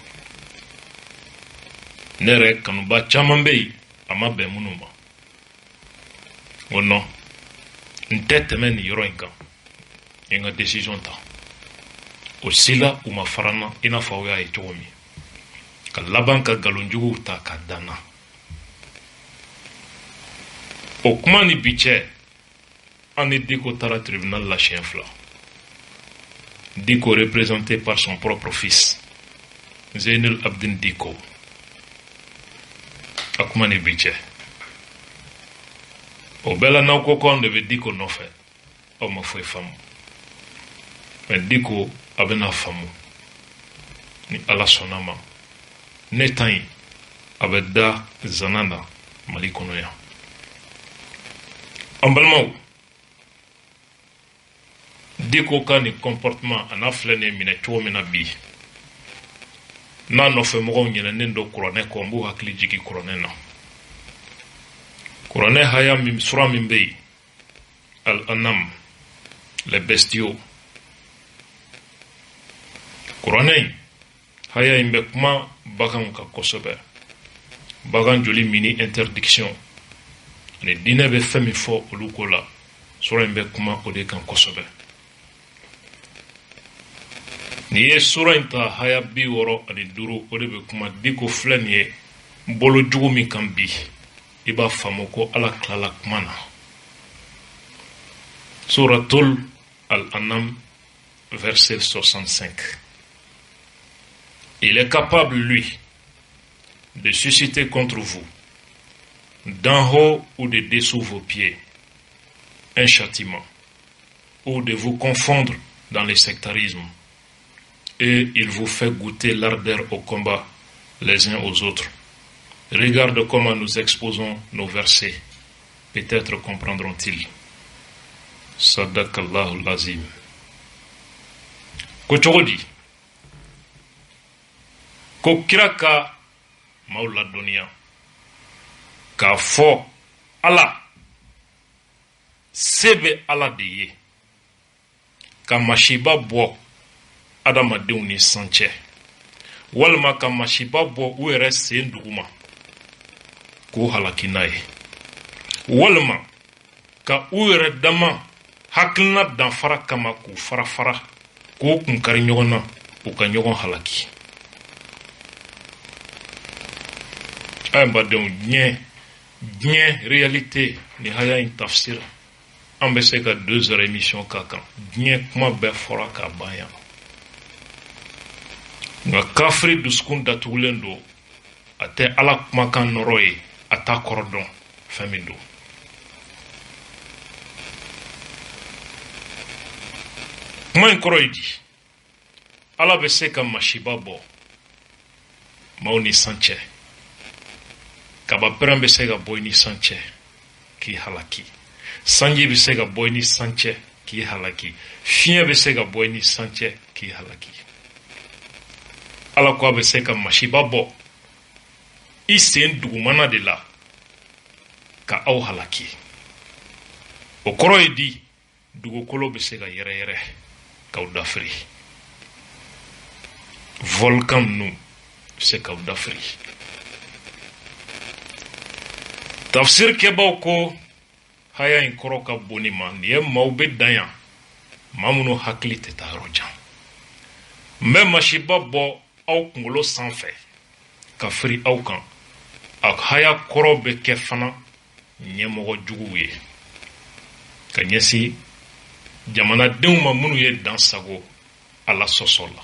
ne yɛrɛ kanuba caman bɛ yen a ma bɛn minnu ma o non n tɛ tɛmɛ nin yɔrɔ in kan n ye n ka décision ta o si la u ma fara n na i n'a fɔ aw y'a ye cogo min ka laban ka nkalonjuguw ta ka danna o kuma ni bi cɛ an ni Diko taara tribunal la siɲɛ 2 Diko représenté par son propre fils, Zainul Abdin Diko. Akumani Biche. Au bela Naukoko devait Diko non fait. Oh ma foi femme. Mais Diko abena femme. Ni ala sonama. Netai abeda zanana malikonoya. Ambalmau. Diko ka ni comportement ana flene mine chuo mina bi. Na no fe mo nyina nendo kurone ko mbu hakili jigi kurone na. Kurone haya mim sura mimbe. Al-Anam, les bestiaux. Kurone haya imbe kuma bagan ka kosobe. Bagan joli mini interdiction. Ni dine be femi fo olukola. Sura imbe kuma ode kan kosobe. Ni ye sura inta haya bi woro ani duru ode be kuma Diko flen ye bolo jugu mi kan bi. Iba famo ko ala klala kumana. Suratul Al-Anam, verset 65. Il est capable, lui, de susciter contre vous, d'en haut ou de dessous vos pieds, un châtiment, ou de vous confondre dans les sectarismes, et il vous fait goûter l'ardeur au combat les uns aux autres. Regarde comment nous exposons nos versets, peut-être comprendront-ils. Sadakallahu lazim. Ko chogodi ko kiraka maula dunia ka fo ala sebe ala de ye ka mashiba bo adama de ni sanche walma ka mashiba bo were sen duguma ko halakinaye walma ka were dama hakilina danfara kama k'u fara k'u kunkari ɲɔgɔn na u ka ɲɔgɔn halaki. Ayi badenw diɲɛ réalité ni haya in tafsir an bɛ se ka 2 heures émission k'a kan. Diɲɛ kuma bɛɛ fɔra k'a ban yan. Nka kafiri dusukun datugulen don a tɛ ala kumakan nɔrɔ ye a t'a kɔrɔ dɔn fɛn min don. Kuma in kɔrɔ ye di ala bɛ se ka masiba bɔ maaw ni san cɛ kaba pɛrɛn bɛ se ka bɔ i ni san cɛ k'i halaki sanji bɛ se ka bɔ i ni san cɛ k'i halaki fiɲɛ bɛ se ka bɔ i ni san cɛ k'i halaki ala ko a bɛ se ka masiba bɔ i sen dugumana de la ka aw halaki o kɔrɔ ye di dugukolo bɛ se ka yɛrɛyɛrɛ k'aw dafiri volcan nu se k'aw dafiri tafsir kɛbaw ko haya in kɔrɔ ka boni ma ni ye maaw bɛ dan yan maa minnu hakili tɛ taa yɔrɔ jan n bɛ masiba bɔ aw kunkolo sanfɛ ka firi aw kan a haya kɔrɔ bɛ kɛ fana ɲɛmɔgɔ juguw ye ka ɲɛsin jamanadenw ma minnu ye dansago ala sɔsɔ la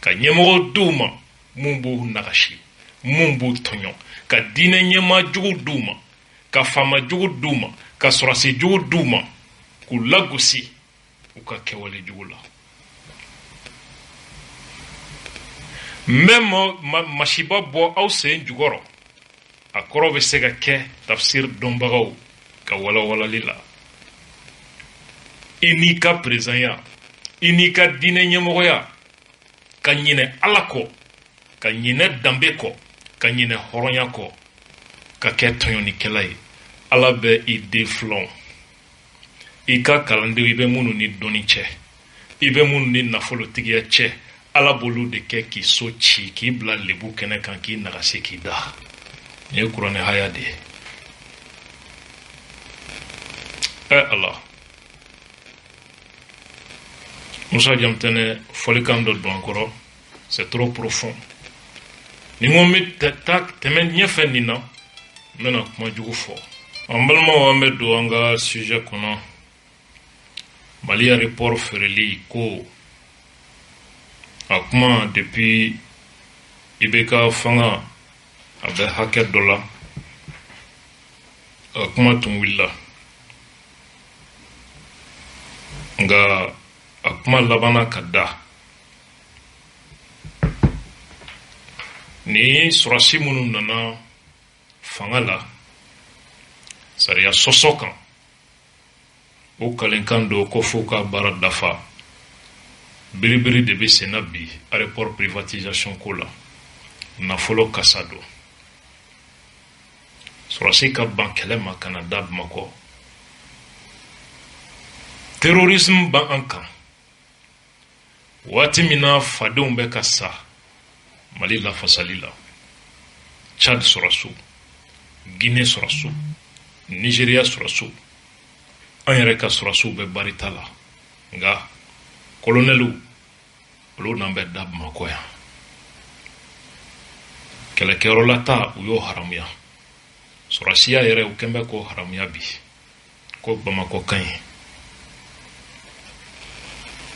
ka ɲɛmɔgɔ d'u ma mun b'u nagasi mun b'u tɔɲɔ ka diinɛ ɲɛma jugu d'u ma ka faama jugu d'u ma ka sɔrɔsi jugu d'u ma k'u lagosi u ka kɛwale jugu la n bɛ masiba bɔ aw sen jukɔrɔ a kɔrɔ bɛ se ka kɛ tafsir dɔnbagaw ka walawalali la i n'i ka perezanya i n'i ka diinɛ ɲɛmɔgɔya ka ɲinɛ ala kɔ ka ɲinɛ danbe kɔ ka ɲinɛ hɔrɔnya kɔ ka kɛ tɔɲɔnikɛla ye ala bɛ i den filɔn i ka kalandenw i bɛ minnu ni dɔnni cɛ i bɛ minnu ni nafolotigiya cɛ ala b'olu de kɛ k'i so ci k'i bila lebu kɛnɛ kan k'i nagasi k'i da nin ye kuranɛ haya de ye ala Musa Jamtene folikan dɔ don an kɔrɔ c'est trop profond ni n ko n bɛ tɛmɛ ɲɛfɛ nin na n bɛna kuma jugu fɔ an balimaw an bɛ don an ka sujet kɔnɔ Mali aéroport feereli ko a kuma depuis i bɛ ka fanga a bɛ hakɛ dɔ la a kuma tun wulila nka a kuma labanna ka da ni sɔrɔsi minnu nana fanga la sariya sɔsɔ kan o kalenkan do ko fo ka baara dafa biribiri de bɛ senna bi aéroport privatisation ko la nafolo kasa do sɔrɔsi ka ban kɛlɛ ma ka na da Bamakɔ terrorisme b'an kan waati min na fadenw bɛ ka sa Mali lafasali la Tchad sɔrɔso Guinée sɔrɔso Nigeria sɔrɔso an yɛrɛ ka sɔrɔso bɛ barita la nka kolonɛliw olu n'an bɛ da Bamakɔ yan kɛlɛkɛyɔrɔ la ta u y'o haramuya sɔrɔsiya yɛrɛ u kɛn bɛ k'o haramuya bi ko Bamakɔ ka ɲi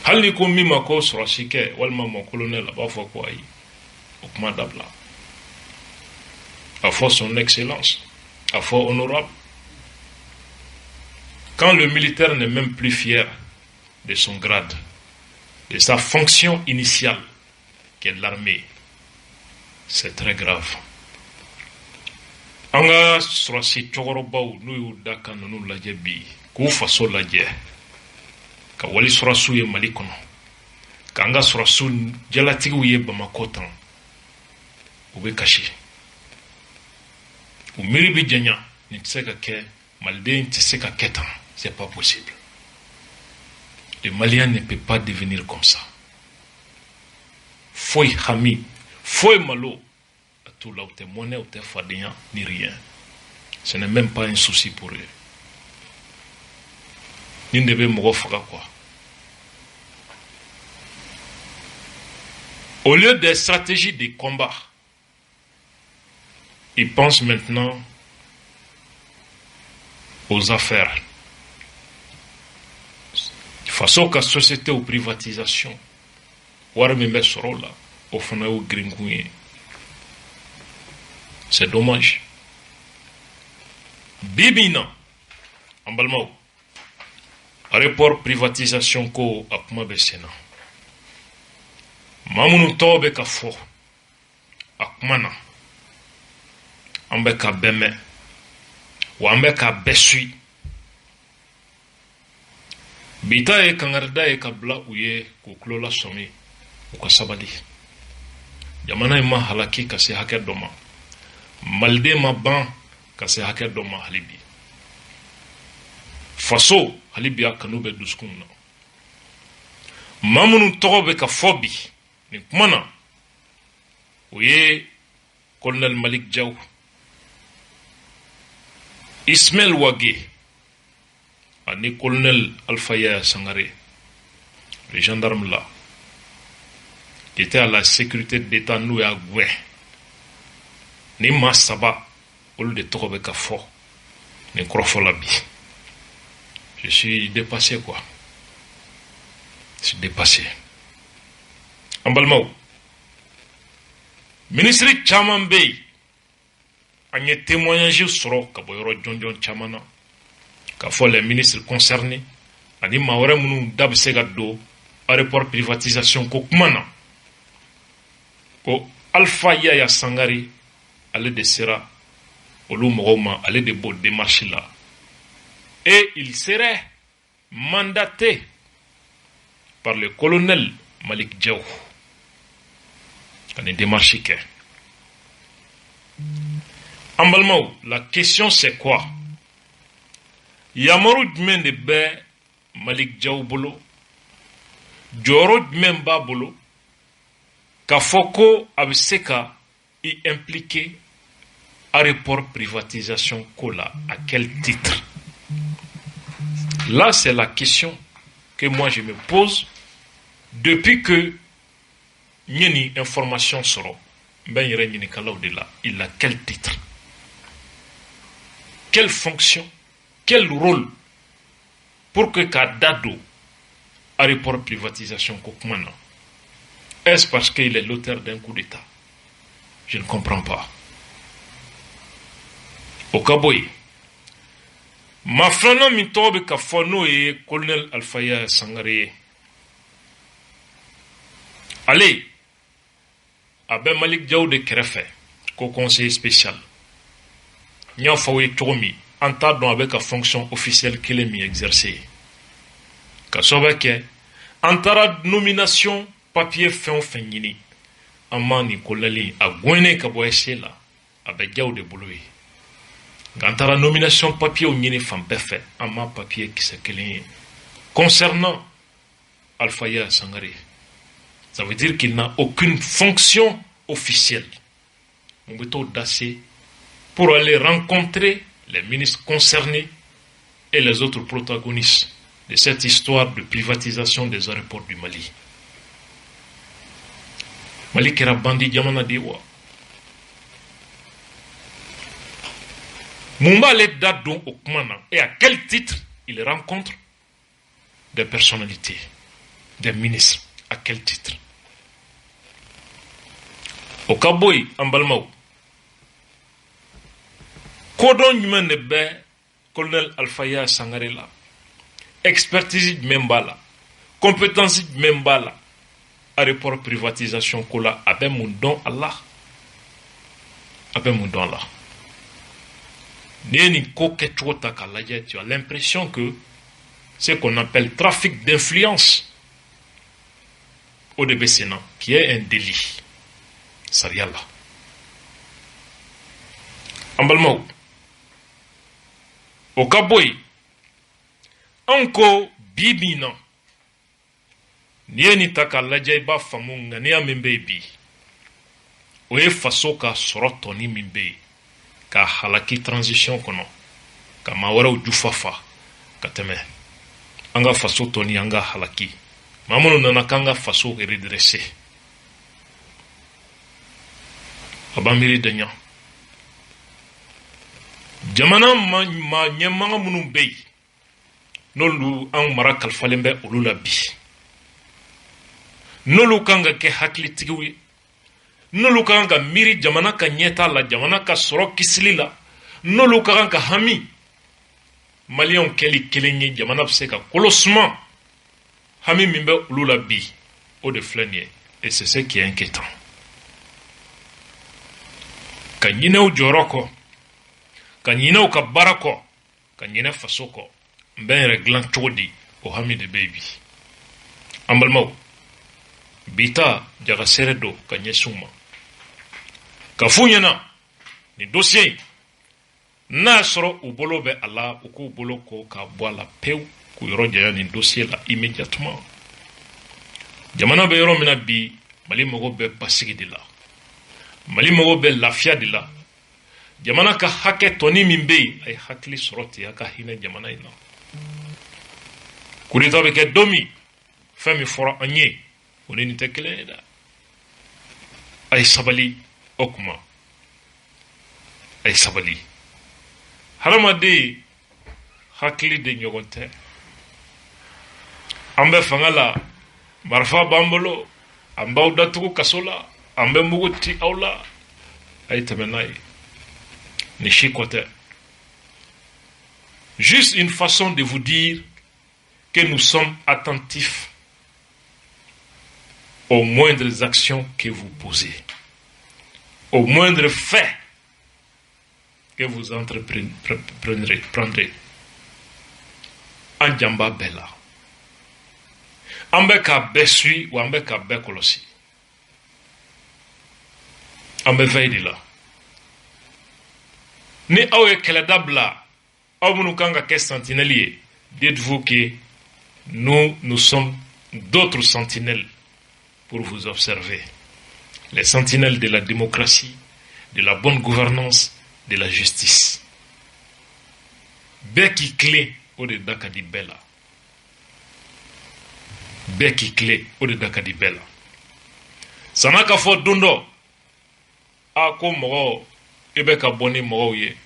hali ni ko min ma ko sɔrɔsikɛ walima mɔ kolonɛl a b'a fɔ ko ayi o kuma dabila a fɔ son excellence a fɔ honorable. Quand le militaire n'est même plus fier de son grade, de sa fonction initiale, qui est l'armée, c'est très grave. An ka sɔrɔsi cɛkɔrɔbaw n'u y'u da ka ninnu lajɛ bi k'u faso lajɛ ka wali sɔrɔsiw ye Mali kɔnɔ k'an ka sɔrɔsiw jalatigiw ye Bamakɔ tan u bɛ kasi u miiri bɛ janya nin tɛ se ka kɛ maliden tɛ se ka kɛ tan. C'est pas possible. Le Malien ne peut pas devenir comme ça. Foi hami, foi malo, à tout là où t'es monnaie, où t'es fadéen, ni rien. Ce n'est même pas un souci pour eux. Ni ne devait mourir quoi. Au lieu des stratégies de combat, ils pensent maintenant aux affaires. Façon que la société ou privatisation, c'est dommage. Bibina, en balmao, aéroport privatisation ko akuma besena. Mamunu tobe ka fo, akumana, ambe ka beme, ou ambe ka besui. Bita e kangarda e kabla uye kuklola somi ukasabali. Jamana ima halaki kasi hake doma. Malde ma ban kasi hake doma halibi. Faso halibi ya kanube duskun na. Mamunu tobe ka fobi. Ni kumana uye Colonel Malik Diaw, Ismail Wage, ani colonel Alpha Yaya Sangaré, le gendarme là, qui était à la sécurité d'État nous à Gouin, ni Massaba, au lieu de Torobeka fort, ni Krofolabi. Je suis dépassé quoi. Je suis dépassé. En Balmao, ministre Chaman Bey, a un témoignage sur Kaboyoro John Chamana. Qu'a fait les ministres concernés, a dit Maore Mounou Dabsega do, aéroport privatisation Kokumana, ko Alpha Yaya Sangari, allait de Sera, Olu Moroma, allait de beaux démarches là. Et il serait mandaté par le colonel Malik Diaw. Quand il démarche, en Balmao, la question c'est quoi? Yamaru jumɛn de bɛ Malik Diaw bolo, jɔyɔrɔ jumɛn b'a bolo k'a fɔ ko a bɛ se ka i impliquer aéroport privatisation ko la, à quel titre? Là c'est la question que moi je me pose depuis que Nyeni information soro ben yɛrɛ ɲinikalaw de la, il a quel titre, quelle fonction, quel rôle pour que Kadado aéroport privatisation Kokumana Est-ce parce qu'il est l'auteur d'un coup d'État? Je ne comprends pas. Au Kaboy, ma frana mi tobe ka fono et colonel Alfaya Sangare. Allez, Aben Malik Diaw de Kerefe, co-conseiller spécial. Nyan Fawe Tourmi, en tas dont avec la fonction officielle qu'il est mis exercer. Kasobeke, en tas de nomination, papier fin yini. Amani Kolali, a Gwene Kaboese la, avec Diaw de Bouloui. Gantara nomination papier au Nini Fambefe, ama papier qui se kelin. Concernant Alfaya Sangare, ça veut dire qu'il n'a aucune fonction officielle. On veut audacieux pour aller rencontrer les ministres concernés et les autres protagonistes de cette histoire de privatisation des aéroports du Mali. Mali kera bandi jamana dewa. Mumba les dates dont au Kumana et à quel titre il rencontre des personnalités, des ministres, à quel titre? Au Kaboy, en Balmao, Kodon Nebe, colonel Alfaya Sangarela, expertise Membala, compétence Membala, aéroport privatisation Kola, Aben Moundon Allah. Aben Moundon Allah. Tu as l'impression que ce qu'on appelle trafic d'influence au début Sénat, qui est un délit. Sariala. Ambalmao. Au Kaboy. Anko Bibina. Nieni taka lajaiba famunga ni amembebi. Oye fasoka sorotoni mimbe. Ka halaki transition kono. Ka mawara ujufafa. Kateme. Anga faso toni anga halaki. Mamono nanakanga faso redressé. Abamiri denya. Jamana ma nyemanga munumbe. Nolu ang marakal falembe ulula bi. Nolu kanga ke hakli tigiwi. Nolu kanga miri jamana ka nyeta la jamana ka soro kisili la. Nolu kanga hami. Malion keli kelenye jamana pseka kolosman. Hami mimbe ulula bi. O de flenye. Et c'est ce qui est inquiétant. Ka nyineu joroko. Ka nyineu ka barako. Ka nyine fasoko. Ben reglan chodi. O hami de baby. Ambalmao. Bita jaga seredo ka nyesuma. Ka funyana. Ni dossier. Na soro ubolo be ala uku ubolo ko ka boala peu. Ku yoro jaya ni dossier la immédiatement. Jamana be yoro mina bi. Mali mogo be pasigi de la. Mali mogo be lafia de la. Jamana ka hake toni mimbe. Ay hakli soroti ya ka hine jamana ina. Kurita beke domi. Femi fora anye. Unini tekele da. Ay sabali okuma. Ay sabali. Harama de hakli de nyogonte. Ambe fangala marfa bambolo. Amba udatuku kasola. Ambe muguti aula. Ay temenai. Nishi kote. Juste une façon de vous dire que nous sommes attentifs aux moindres actions que vous posez, aux moindres faits que vous prendrez. Anjamba bella. Ambeka besui ou ambeka bekolosi. Ambe veille là. Ni awe keledabla. Amunukanga ke sentinelier. Dites-vous que nous sommes d'autres sentinelles pour vous observer. Les sentinelles de la démocratie, de la bonne gouvernance, de la justice. Beki clé au de Dakadi Bella. Beki clé au de Dakadi Bella. Sanaka fo dundo. Ako mogo ebeka boni mogo ye.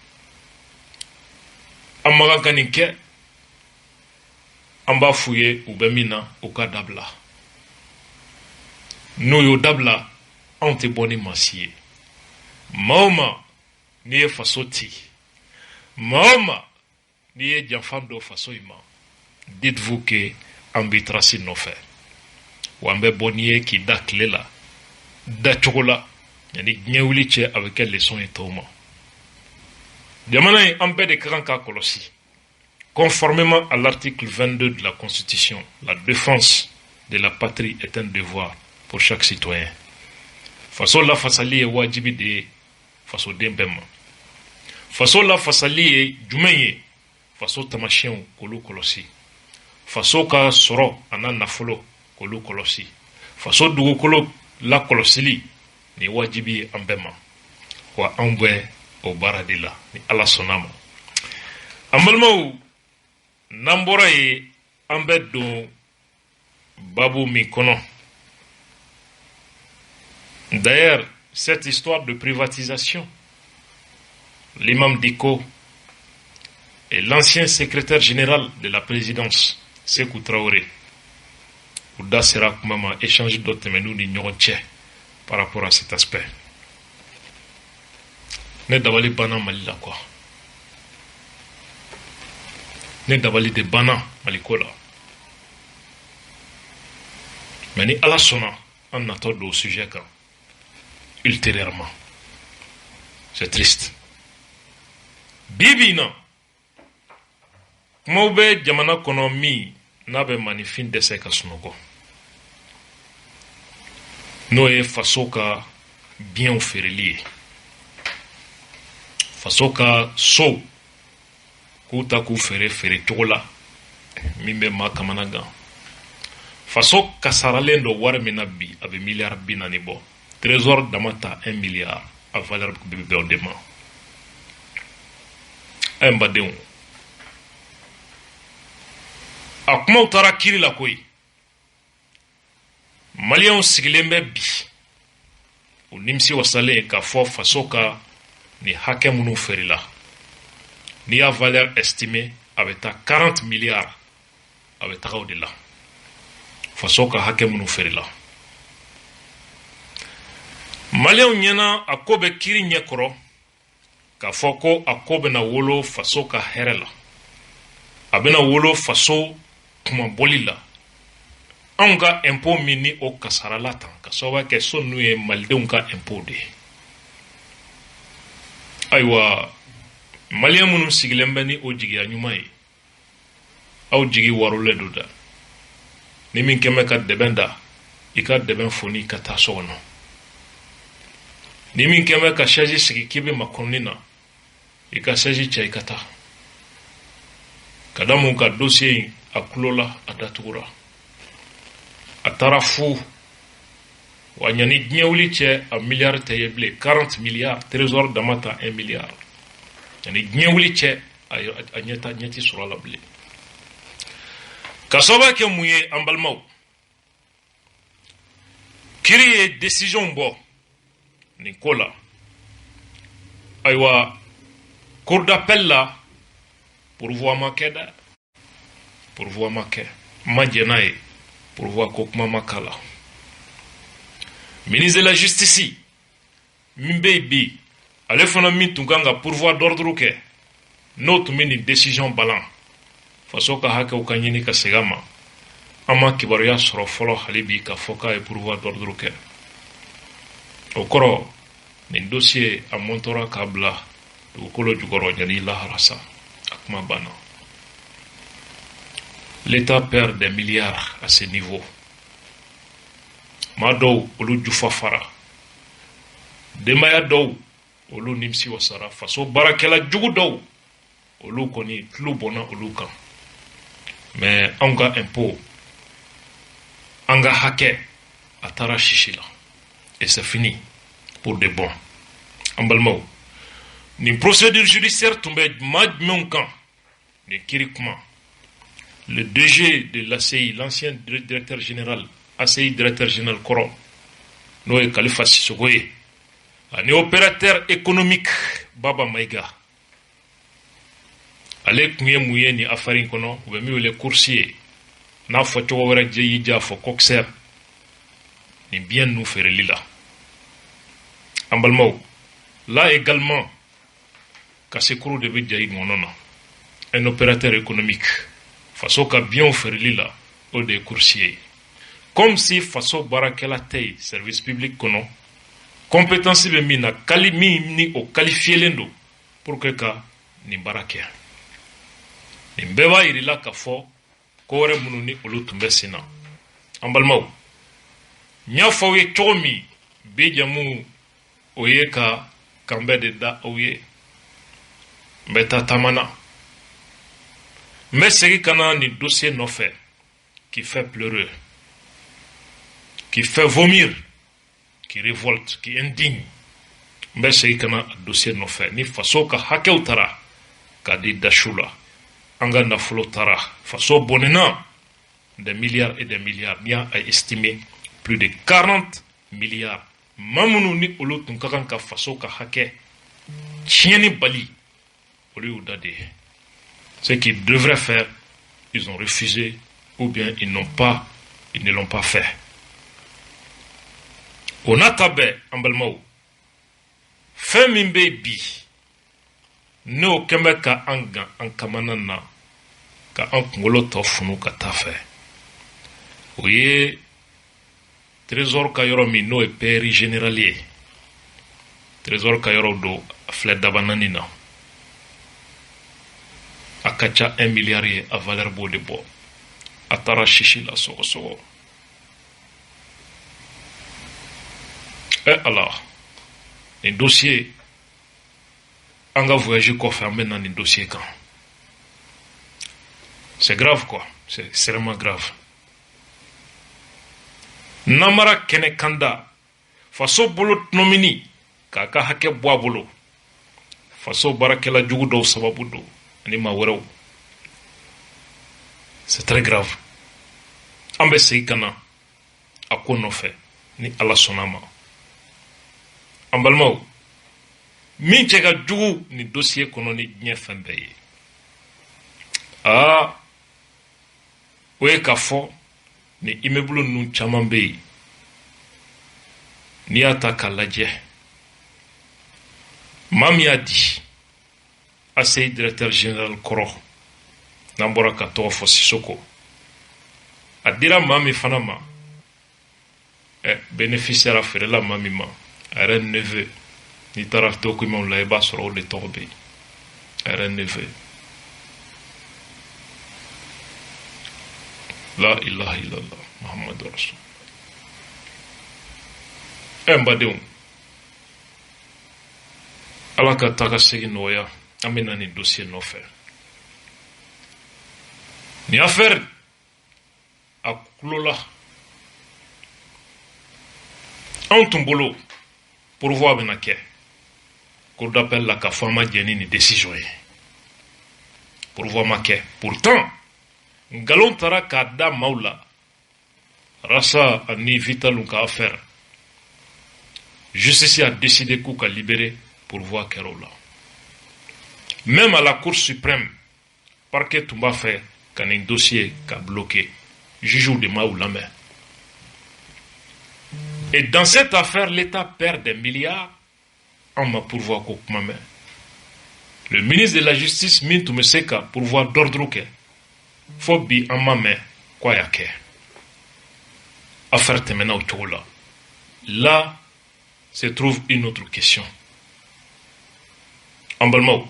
Amaga kaninke. Amba fouye ou bemina ou kadabla. n'o y'o dabila anw tɛ bɔ ni mansi ye maa o maa n'i ye faso ci maa o maa n'i ye janfa don faso in ma dites-vous que an b'i trasi nɔfɛ wa an bɛ bɔ n'i ye k'i da tile la da cogo la yanni diɲɛ wuli cɛ a bɛ kɛ leçon ye tɔw ma jamana in an bɛɛ de ka kan k'a kɔlɔsi conformément à l'article 22 de la Constitution, la défense de la patrie est un devoir pour chaque citoyen. Faso la fasali ye wajibi de ye fasoden bɛɛ ma. Faso la fasali ye jumɛn ye? Faso tamasiyɛnw k'olu kɔlɔsi. Faso ka sɔrɔ a n'a nafolo k'olu kɔlɔsi. Faso dugukolo la kɔlɔsili ni wajibi ye an bɛɛ ma. Wa anw bɛ o baara de la ni Ala sɔnna ma. An balimaw, n'an bɔra ye an bɛ don babu min kɔnɔ. D'ailleurs, cette histoire de privatisation, l'imam Diko et l'ancien secrétaire général de la présidence, Sékou Traoré, Ouda sera kuma échanger d'autres menus ni ɲɔgɔn cɛ par rapport à cet aspect. Ne dabali bana Mali la quoi. Ne dabali de bana Mali ko la. Mais ni Ala sɔnna an natɔ don sujet kan ultérieurement. C'est triste. Bibina kumaw bɛ jamana kɔnɔ min n'a bɛ manifin dɛsɛ ka sunɔgɔ n'o ye faso ka biɲɛw feereli ye faso ka sow k'u ta k'u feere cogo la min bɛ maa kamana gan faso kasaralen dɔ wari min na bi a bɛ miliyari 40 bɔ trésor dama ta 1 milliard a valeur bɛ bɛn o de ma n badenw a kumaw taara kiri la koyi maliyɛnw sigilen bɛ bi o nimisi wasalen k'a fɔ faso ka ni hakɛ minnu feerela n'i y'a valeur estimée a bɛ taa 40 milliards a bɛ taga o de la faso ka hakɛ minnu feerela maliyɛnw ɲɛna a ko bɛ kiri ɲɛkɔrɔ k'a fɔ ko a ko bɛna wolo faso ka hɛrɛ la a bɛna wolo faso kumabɔli la anw ka impôt min ni o kasarala tan ka sababu kɛ so ninnu ye malidenw ka impôt de ye ayiwa maliyɛn minnu sigilen bɛ ni o jigiya ɲuman ye aw jigi warolen do da ni min kɛmɛ ka dɛbɛn da i ka dɛbɛn foni ka taa so kɔnɔ ni min kɛmɛ ka chaise sigi k'i bɛ makɔnɔni na i ka chaise cɛ i ka taa ka da mun ka dossier in a tulo la a datugura a taara fu wa ɲani diɲɛ wuli cɛ a miliyari tɛ ye bilen 40 milliards trésor dama ta 1 milliard ɲani diɲɛ wuli cɛ a ɲɛti sɔrɔ a la bilen ka sababu kɛ mun ye an balimaw kiri ye décision bɔ nin ko la ayiwa cour d'appel la pourvoi ma kɛ dɛ pourvoi ma kɛ ma jɛ n'a ye pourvoi ko kuma ma k'a la ministre de la justice min bɛ yen bi ale fana min tun kan ka pourvoi d'ordre kɛ n'o tun bɛ nin décision balan faso ka hakɛw ka ɲini ka segin a ma an ma kibaruya sɔrɔ fɔlɔ hali bi k'a fɔ k'a ye pourvoi d'ordre kɛ o kɔrɔ nin dossier a montɔra k'a bila dugukolo jukɔrɔ ɲani lahara sa a kuma banna l'État perd des milliards à ce niveau maa dɔw olu jufa fara denbaya dɔw olu nimisi wasara faso baarakɛla jugu dɔw olu kɔni tulo bɔnna olu kan mais anw ka impôt an ka hakɛ a taara sisi la et c'est fini pour de bon an balimaw nin procédure judiciaire tun bɛ maa jumɛnw kan nin kiri kuma le DG de l'ACI l'ancien directeur général ACI directeur général kɔrɔ n'o ye Kalifa Sisoko ye ani opérateur économique Baba Maïga ale tun ye mun ye nin affaire in kɔnɔ u bɛ min wele coursier n'a fɔ cogo wɛrɛ y'i ja fɔ commissaire ni bien nous faire lila. En balmao, là également, Kassekuru devait dire un opérateur économique, façon qu'à bien faire lila, au des coursiers. Comme si façon barakela tei service public kono, compétence be mina kalimi ni o qualifié lendo pour que ka ni barakia. Ni mbeba irila ka fo kore mununi olu tumbe sina. En balmao, nya fawe chomi be jamu oye ka kambe de da oye mbeta tamana. Mais c'est kana ni dossier no fait qui fait pleurer, qui fait vomir, qui révolte, qui indigne. Mais c'est kana dossier no fait ni faso ka hakel tara ka di dashula anga na flo tara faso bonena des milliards et des milliards bien a estimé plus de 40 milliards mamunu ni olu tun kakan ka faso ka hake tieni bali olu udade. Ce qu'ils devraient faire, ils ont refusé ou bien ils ne l'ont pas fait. On a tabé en balmao. Femimbe bi. No kembe ka anga en kamanana ka en kongolo tofunu ka tafe. Oye trésor ka yoro mi no e peri généralier. Trésor ka yoro do fled dabananina. Akacha 1 milliard à valeur beau de bois. Atara chichi la sogo. Et alors, les dossiers, on va voyager quoi faire maintenant dans les dossiers quand? C'est grave quoi, c'est extrêmement grave. Namara kene kanda, faso bolo nomini, kaka hake bois bolo, faso barakela jugu do sababudo. C'est très grave. Ambe seikana akono fe ni ala sonama. Ambalmao min chega jugu ni dossier kono ni nyefembe. Oye kafo ni immeuble nun chamambe. Ni ataka laje. Mami a dit assez directeur général Koro Nambora Katofo Sissoko Adira Mami Fanama bénéficiaire à faire la Mamima Aren Neve ni Tarafto Kumon Laeba sur le Torbe Aren Neve La ilaha illallah Muhammad Rasul Mbadeum Alaka Taka Seginoya amena ni dossier no faire. Ni affaire a kulola. En tombolo pour voir benake. Cour d'appel la kafama djeni ni décision. Pour voir make. Pourtant, galon tara kada maula. Rasa ani vital ka affaire. Justice a décidé qu'on libérer pour voir Kerola. Même à la Cour suprême, parquet Toumba fait qu'un dossier qu'a bloqué, juge de ma ou la main. Et dans cette affaire, l'État perd des milliards en ma pourvoi ma main. Le ministre de la Justice, Mintou Meseka, pourvoi d'ordre que Fobi en ma main, quoi y'a que. Affaire temena au Tchoula. Là se trouve une autre question. En Balmao.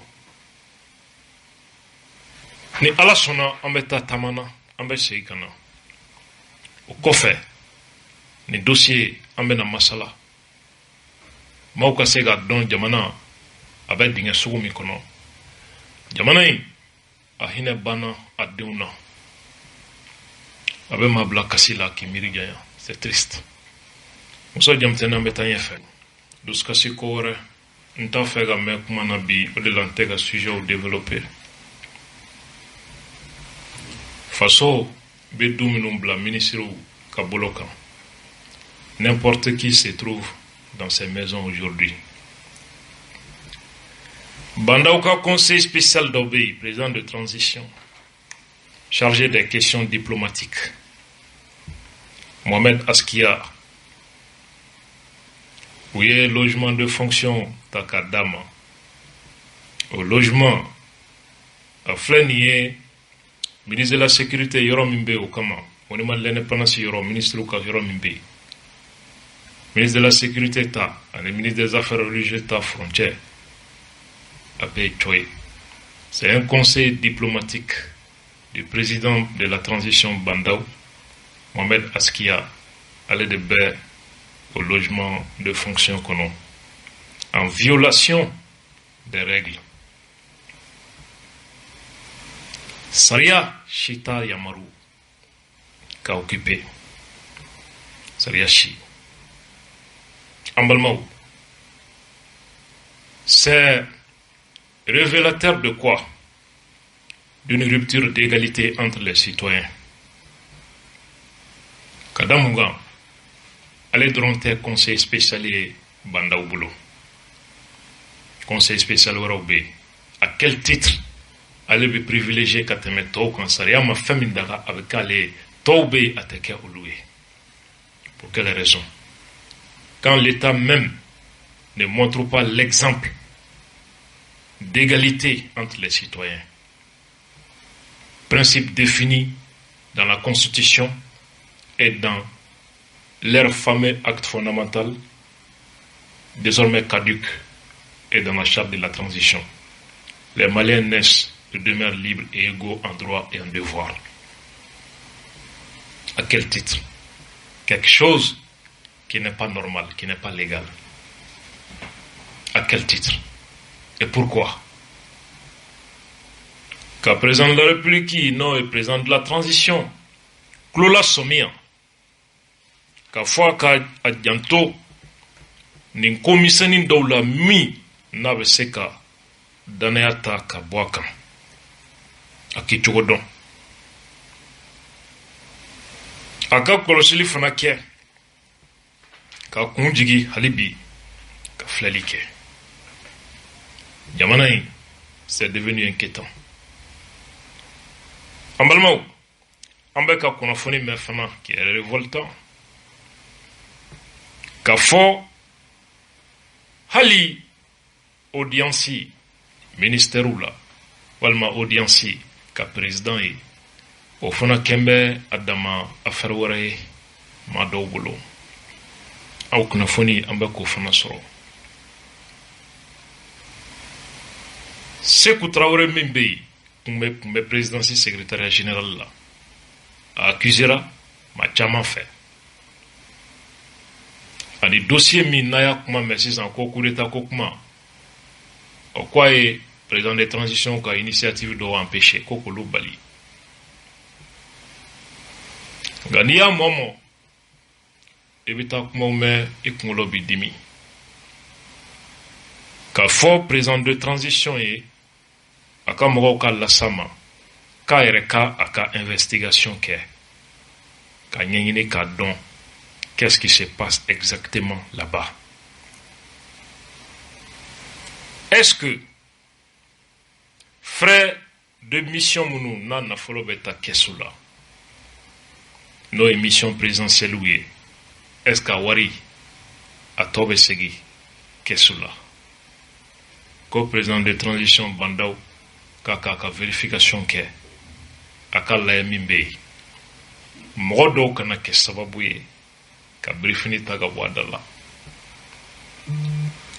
Ni ala sona ambeta tamana ambe seikana o kofe ni dossier ambe na masala mauka sega don jamana abe dinga sugumi kono jamana yi ahine bana adeuna abe mabla kasila kimiri jaya c'est triste muso jamtena ambeta yefe duska sikore nta fega me kuma na bi o de lantega sujet au développer façon Bedouminoumbla, ministre Kaboloka. N'importe qui se trouve dans ces maisons aujourd'hui. Bandauka, conseil spécial d'Obéi, président de transition, chargé des questions diplomatiques. Mohamed Askia, où il y a logement de fonction Takadama, au logement à Flanier, ministre de la sécurité Yoromimbe au Kama, au niveau de l'indépendance ministre Yoromimbe, ministre de la sécurité Ta, le ministre des affaires religieuses Ta frontière, à Choy. C'est un conseil diplomatique du président de la transition Bandao, Mohamed Askia, allé de Baie au logement de fonction Kono, en violation des règles. Saria Shita Yamaru, qu'a occupé. Saria Shi. Ambalmaou. C'est révélateur de quoi? D'une rupture d'égalité entre les citoyens. Kadamunga, allez dronter conseil spécial Bandaoubulo. Conseil spécial Waraoube. À quel titre allez vous privilégier Kateme Tou quand Saria ma famille d'aga avec les Toube attaquer au loué? Pour quelle raison? Quand l'État même ne montre pas l'exemple d'égalité entre les citoyens, principe défini dans la Constitution et dans leur fameux acte fondamental, désormais caduc, et dans la charte de la transition. Les Maliens naissent et demeurent libres et égaux en droit et en devoir. À quel titre? Quelque chose qui n'est pas normal, qui n'est pas légal. À quel titre? Et pourquoi? Qu'à président de la République, non, et président de la transition, Klola Somia, qu'à fois qu'à Dianto, n'in commissaire d'Oula mi n'avait seka danayata kabwaka à Kichogodon. Aka kolosili fanake, ka kunjigi halibi, ka flalike. Yamanaï, c'est devenu inquiétant. Ambalmao, Ambeka Konafoni Mefana, qui est révoltant. Kafo, Hali, audienci, ministère ou là, Walma audienci, ka président et au fona Kembe, Adama, Aferware, Madobolo. Au Konafoni, Ambeko Fanasoro. Sekou Traoré Mimbe, me présidentiel secrétaire général là, accusera, m'a jamais fait. A des dossiers minaya kuma merci encore coup d'état kokuma. Au quoi est président de transition qu'a initiative doit empêcher kokolo bali. Gania momo, evita kuma me ikungolo bidimi. Qu'a fort président de transition et aka moko ka lasama ka ereka aka investigation ke ka nyengine ka don qu'est-ce qui se passe exactement là-bas. Est-ce que frère de mission munu na na folo beta kesula nos émissions présidentielles ouye est-ce que wari atobe segi kesula co-président de transition Bandao kaka vérification ke akala ya mimbe modo kana ke sababu ye ka briefini taga wadala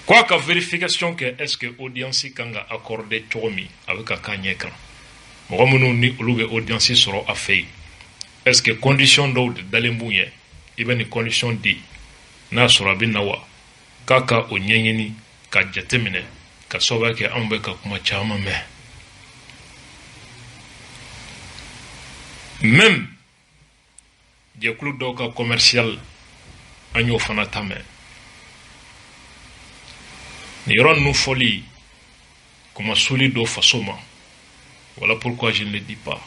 quoi ka vérification ke est-ce que audience kanga accordé chomi avec akanye kan mo munu ni uluge audience soro afei est-ce que condition do dalembuye ibeni condition di na soro binawa kaka onyenyeni ka jatemine ka soba ke ambe ka kuma chama me. Même des clous d'oka commercial agno fanatame. Niron nous folie comme solido fasoma. Voilà pourquoi je ne le dis pas.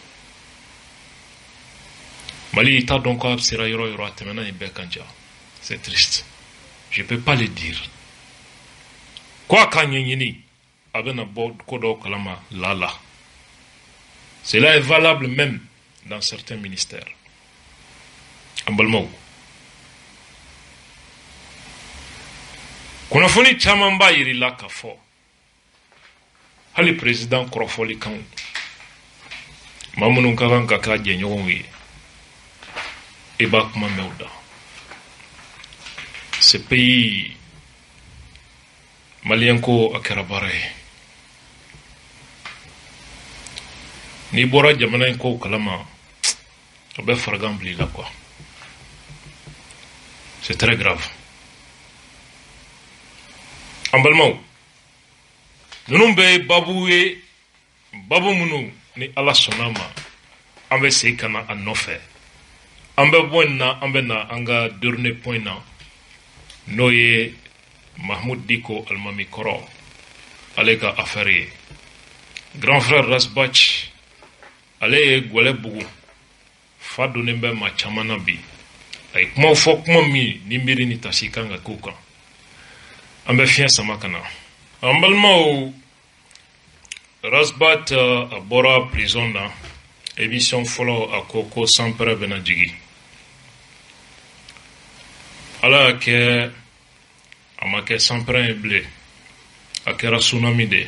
Mali ita donc sera yoro atemena ibekanja. C'est triste. Je ne peux pas le dire. Quoi kanyeni abena bod kodo kalama lala. Cela est valable même dans certains ministères. Ambalmou. kunnafoni caman b'a yirila ka fɔ hali président kɔrɔfɔli kan maa minnu ka kan ka k'a jɛɲɔgɔnw ye i b'a kuma mɛn o da ce pays maliyɛn ko a kɛra baara ye n'i bɔra jamana in kow kalama a bɛ farigan bila i la quoi c'est très grave an balimaw ninnu bɛɛ ye babu ye babu minnu ni ala sɔnna ma an bɛ segin ka na a nɔfɛ an bɛ bɔ nin na an bɛ na an ka dernier point na n'o ye Mahmoud Dicko alimami kɔrɔ ale ka affaire ye grand frère Rasbach ale ye gwɛlɛ bugu fa donnen bɛ maa caman na bi a ye kumaw fɔ kuma min ni miiri ni tasi kan ka k'o kan an bɛ fiɲɛ sama ka na an balimaw Rasbach a bɔra prison na émission fɔlɔ a ko sanpɛrɛ bɛna jigi ala y'a kɛ a ma kɛ sanpɛrɛ ye bilen a kɛra tsunami de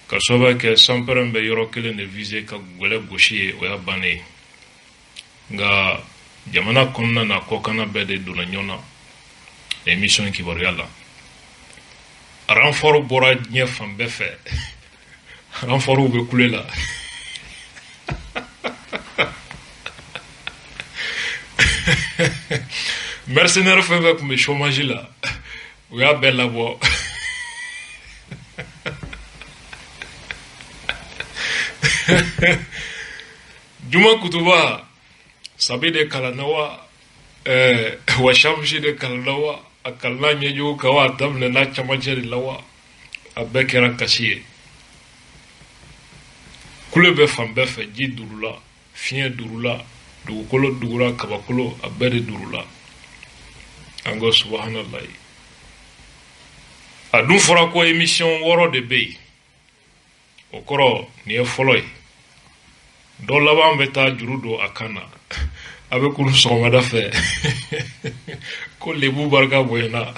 ka sababu kɛ sanpɛrɛ bɛ yɔrɔ kelen de vise ka gwɛlɛ gosi ye o y'a bannen ye nka jamana kɔnɔna na kɔkanna bɛɛ de donna ɲɔgɔn na émission kibaruya la renfort bɔra diɲɛ fan bɛɛ fɛ renfortw bɛ kule la mercenaire fɛn fɛn tun bɛ chômage la u y'a bɛɛ labɔ Juma Kutuba sabi de kalanna wa wa Shamsi de kalanna wa a kalanna ɲɛjugu kan wa a daminɛna camancɛ de la wa a bɛɛ kɛra kasi ye kule bɛ fan bɛɛ fɛ ji durula fiɲɛ durula dugukolo dugura kabakolo a bɛɛ de durula an ko subahanallahi a dun fɔra ko émission 6 de bɛ yen o kɔrɔ nin ye fɔlɔ ye dɔ laban bɛ taa juru don a kan na a bɛ kunu sɔgɔmada fɛ ko lebu barika bonyana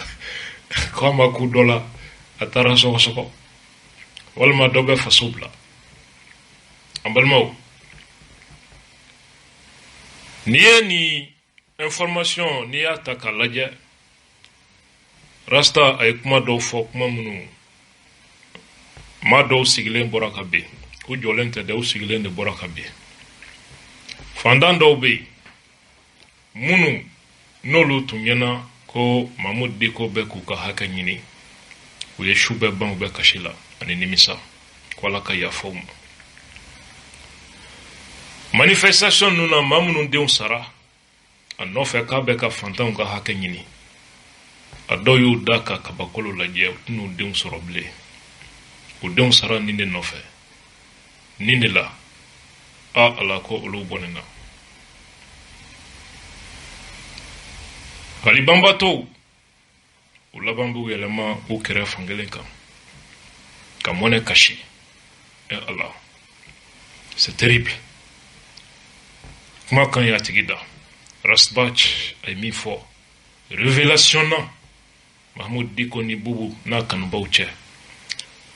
ko a ma ku dɔ la a taara sɔgɔsɔgɔ walima dɔ bɛ faso bila an balimaw n'i ye nin information n'i y'a ta k'a lajɛ Rasta a ye kuma dɔw fɔ kuma minnu maa dɔw sigilen bɔra ka ben u jɔlen tɛ dɛ u sigilen de bɔra ka ben fandan dɔw bɛ yen minnu n'olu tun ɲɛna ko Mahmoud Dicko bɛ k'u ka hakɛ ɲini u ye su bɛɛ ban u bɛ kasi la ani nimisa ko Ala ka yafa u ma manifestation ninnu na maa minnu denw sara a nɔfɛ k'a bɛ ka fantanw ka hakɛ ɲini a dɔw y'u da ka kabakolo lajɛ u tɛn'u denw sɔrɔ bilen u denw sara nin de nɔfɛ nin de la Ala ko olu bɔnen na hali banbatɔw u laban b'u yɛlɛma u kɛrɛ fankelen kan ka mɔnɛ kasi Ala c'est terrible kuma kan y'a tigi da Rasbach a ye min fɔ révélation na Mahmoud Dicko ni Bubu n'a kanubaw cɛ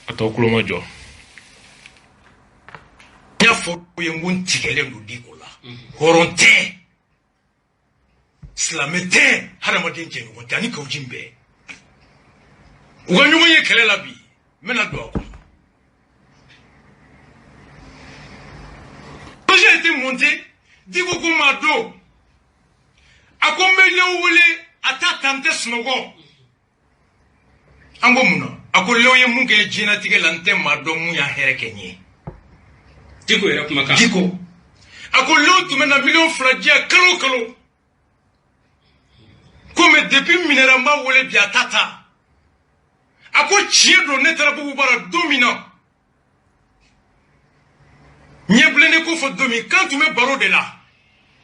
a t'aw kulo ma jɔ n y'a fɔ u ye n ko n tigɛlen don Dicko la hɔrɔn tɛ silamɛ tɛ hadamaden jɛɲɔgɔn tɛ ani kawujin bɛɛ u ka ɲɔgɔn ye kɛlɛ la bi n bɛna don a kɔnɔ projet a été monté Dicko ko maa don a ko n bɛ Lew wele a t'a ta n tɛ sunɔgɔ an ko mun na a ko Lew ye mun kɛ diɲɛlatigɛ la n tɛ maa dɔn mun y'a hɛrɛ kɛ n ye Dicko yɛrɛ kumakan Dicko a ko Lew tun bɛ na $2 diya kalo o kalo ko mais depuis minɛra n b'a wele bi a t'a ta a ko tiɲɛ don ne taara Bubu bara don min na ɲɛbilennen ko fɔ don min kan tun bɛ baro de la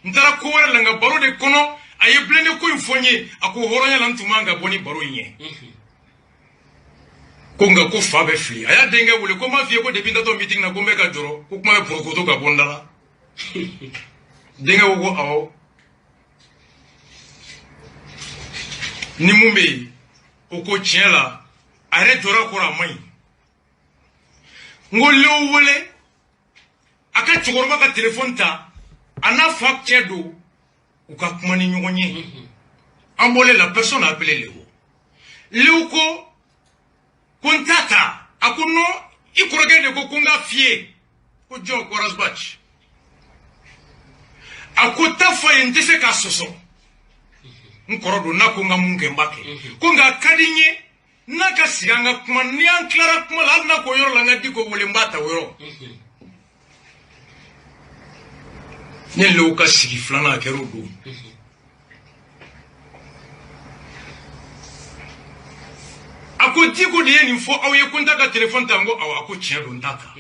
n taara ko wɛrɛ la nka baro de kɔnɔ a ye bilennen ko in fɔ n ye a ko hɔrɔnya la n tun man ka bɔ ni baro in ye ko nka ko fa bɛ fili a y'a denkɛ wele ko n m'a f'i ye ko depuis n tatɔ meeting na ko n bɛ ka jɔrɔ ko kuma bɛ porokoto ka bɔ n da la denkɛ ko ko awɔ ni mun bɛ yen o ko tiɲɛ la a yɛrɛ jɔra kɔrɔ a man ɲi n ko lewu wele a ka cɛkɔrɔba ka telefɔni ta a n'a fa cɛ don u ka kuma ni ɲɔgɔn ye an bɔlen la personne n'a appelé Léo Léo ko n t'a ta a ko non i kɔrɔkɛ de ko n k'a f'i ye ko John Korasbach a ko ta fɔ ye n tɛ se k'a sɔsɔ n kɔrɔ don n'a ko n ka mun kɛ n b'a kɛ ko nka a ka di n ye n'a ka sigi an ka kuma ni an tilara kuma la hali n'a ko yɔrɔ la n ka di ko wele n b'a ta o yɔrɔ ne Léo ka sigi filanan a kɛra o don a ko Diko de ye nin fɔ aw ye ko n t'a ka telefɔni ta n ko awɔ a ko tiɲɛ don n t'a ta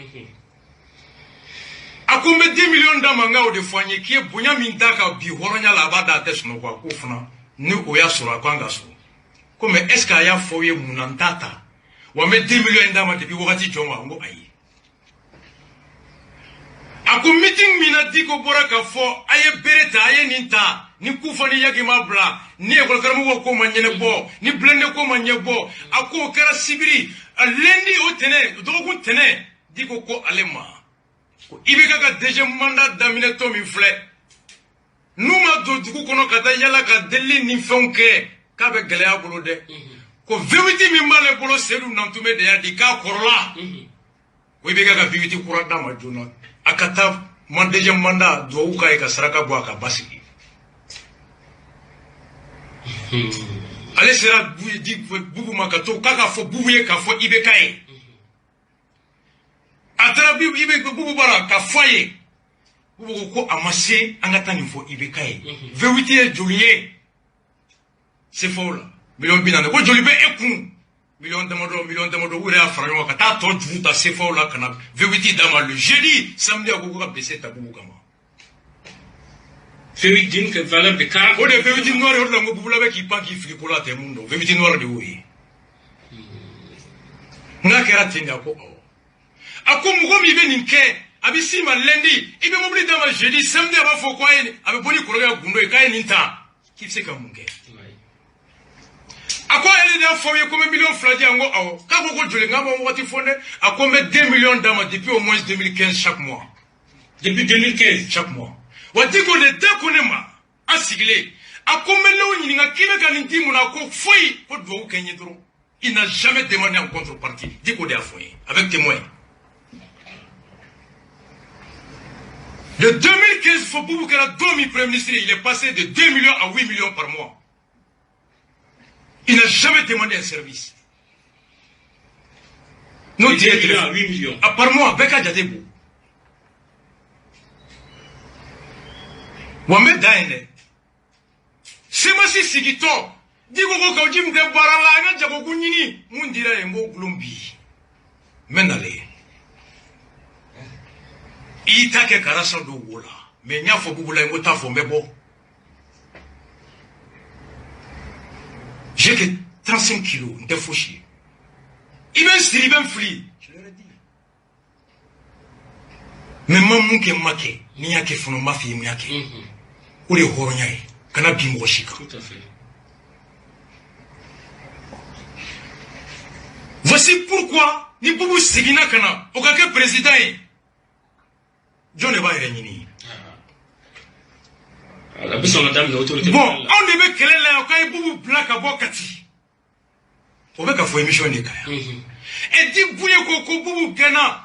a ko n bɛ 10 millions d'a ma n ka o de fɔ an ye k'i ye bonya min d'a kan bi hɔrɔnya la a b'a da a tɛ sunɔgɔ a ko fana ni o y'a sɔrɔ a ko an ka so ko mais est ce que a y'a fɔ aw ye mun na n t'a ta wa n bɛ 10 millions d'a ma depuis wagati jɔn wa n ko ayi a ko meeting min na Diko bɔra ka fɔ a ye bere ta a ye nin ta ni Kufa ni Yaki ma bila ni école karamɔgɔ ko ma ɲɛnabɔ ni Blende ko ma ɲɛbɔ a ko o kɛra sibiri a lundi o tɛnɛ dɔgɔkun tɛnɛ Diko ko ale ma ko i bɛ ka deuxième mandat daminɛ tɔ min filɛ n'u ma don dugu kɔnɔ ka taa yala ka delili ni fɛnw kɛ k'a bɛ gɛlɛya bolo dɛ ko V8 min b'ale bolo Seydou Nantume de y'a di k'a kɔrɔla ko i bɛ ka V8 kura d'a ma joona a ka taa deuxième mandat duwawu k'a ye ka saraka bɔ a ka basigi ale sera Bubu ma ka to k'a ka fɔ Bubu ye k'a fɔ i bɛ k'a ye a taara Bubu bara ka fɔ a ye Bubu ko a ma se an ka taa nin fɔ i bɛ k'a ye V8 ye joli ye CFAO la miliyɔn 40 ko joli bɛ e kun miliyɔn damadɔ u yɛrɛ y'a fara ɲɔgɔn kan ka taa tɔ juru ta CFAO la ka na V8 d'a ma le jeudi samedi a ko ko ka blessé ta Bubu kama V8 d'une valeur de 40 o de V8 noir ye o de la n ko Bubu la bɛ k'i pan k'i fili ko la tɛ mun dɔn V8 noir de y'o ye n'a kɛra ten de a ko awɔ a ko mɔgɔ min bɛ nin kɛ a bɛ s'i ma lundi i bɛ mobili d'a ma jeudi samedi a b'a fɔ ko a bɛ bɔ ni kɔrɔkɛ ka gundo ye k'a ye nin ta k'i bɛ se ka mun kɛ a ko ale de y'a fɔ aw ye ko n bɛ miliyɔn 2 di yan n ko awɔ k'a ko ko joli n k'a ma wagati fɔ dɛ a ko n bɛ 2 millions d'a ma depuis au moins 2015 chaque mois depuis 2015 chaque mois wa Diko de da ko ne ma an sigilen a ko n bɛ Léo ɲininka k'i bɛ ka nin di mun na ko foyi ko duwawu kɛ n ye dɔrɔn il n'a jamais demandé en contrepartie Diko de y'a fɔ n ye avec témoin de 2015 fo Bubu kɛra don min premier ministre il est passé de 2 millions à 8 millions par mois. Il n'a jamais demandé un service. Nous disons 8 millions. Par mois, avec un jadebo. Wame daine. C'est ma si sigito. Digo ko kaujim de barala nga jago kunyini. Mundira yengo glombi. Menale. Ita ke karasa do wola. Me nya fo bubula yengo ta fo mebo. J'ai que 35 kilos, on était fauché. Il m'a inscrit, il m'a fli. Je leur ai dit. Mais maman qui est maquée, n'y a que fond ma fille, n'y a que. Ou les horognaïs, qu'on a bien mochika. Tout à fait. Voici pourquoi, ni Boubou Sigina Kana, au cas président, John ne va y réunir. Bon, on devait qu'elle est là, quand Boubou Black à Bokati. On veut qu'à faire émission de Kaya. Et dit Bouye Koko Boubou Gena.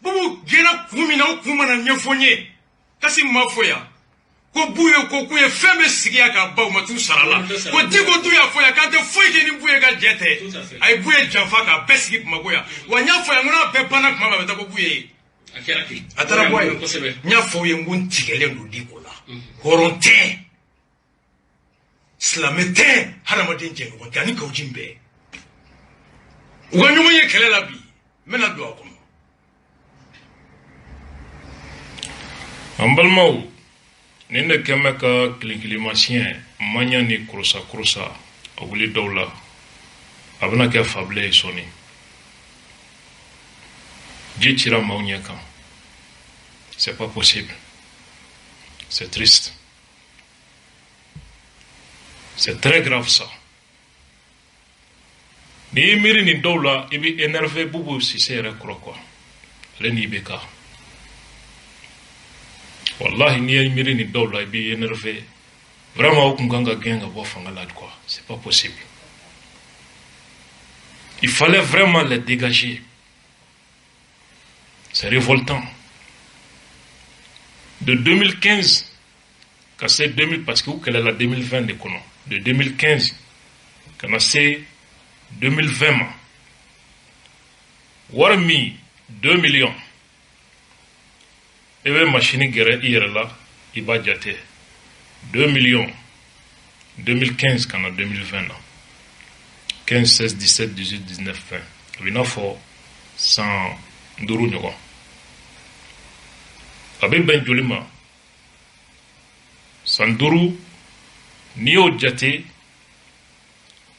Boubou Gena Koumina ou Koumana Nyafonye. Kasi Mafoya. Ko Bouye Koko est fermé Sigia Kabao Matou Sarala. Ko Digo Douya Foya, quand tu fouilles qu'il n'y Bouye Gadjete. Aïe Bouye Jafaka, Besgip Magoya. Ou Nyafoya, on a Pepanak Mama Bouye. Ataraboye. Nyafoya Moun Tigelen nous dit quoi là. Horonte Slamete Haramadin Jengo Gani Kaujimbe Uganyoye Kelelabi Mena do akono Ambalmau Ninde Kemeka Klinkilimasien Manya ni Krosa Awuli Doula Abna ke fable soni Jitira Mauniaka C'est pas possible. C'est triste. C'est très grave ça. Ni miri ni dola ibi énervé Boubou Cissé yɛrɛ kɔrɔ quoi. Ale ni IBK. Wallahi ni ye miri ni dola ibi énervé. Vraiment o kun kan ka gɛn ka bɔ fanga la quoi. C'est pas possible. Il fallait vraiment les dégager. C'est révoltant. De 2015 quand c'est 2000 parce que quelle est la 2020 de Kono. De 2015 quand c'est 2020 warmi 2 millions. Et bien machine guerre hier là il va jeter 2 millions 2015 quand en 2020 là. 15, 16, 17, 18, 19, 20. Il y a 100 d'euros. Avec Ben Jolima, 100 d'euros, ni au jate,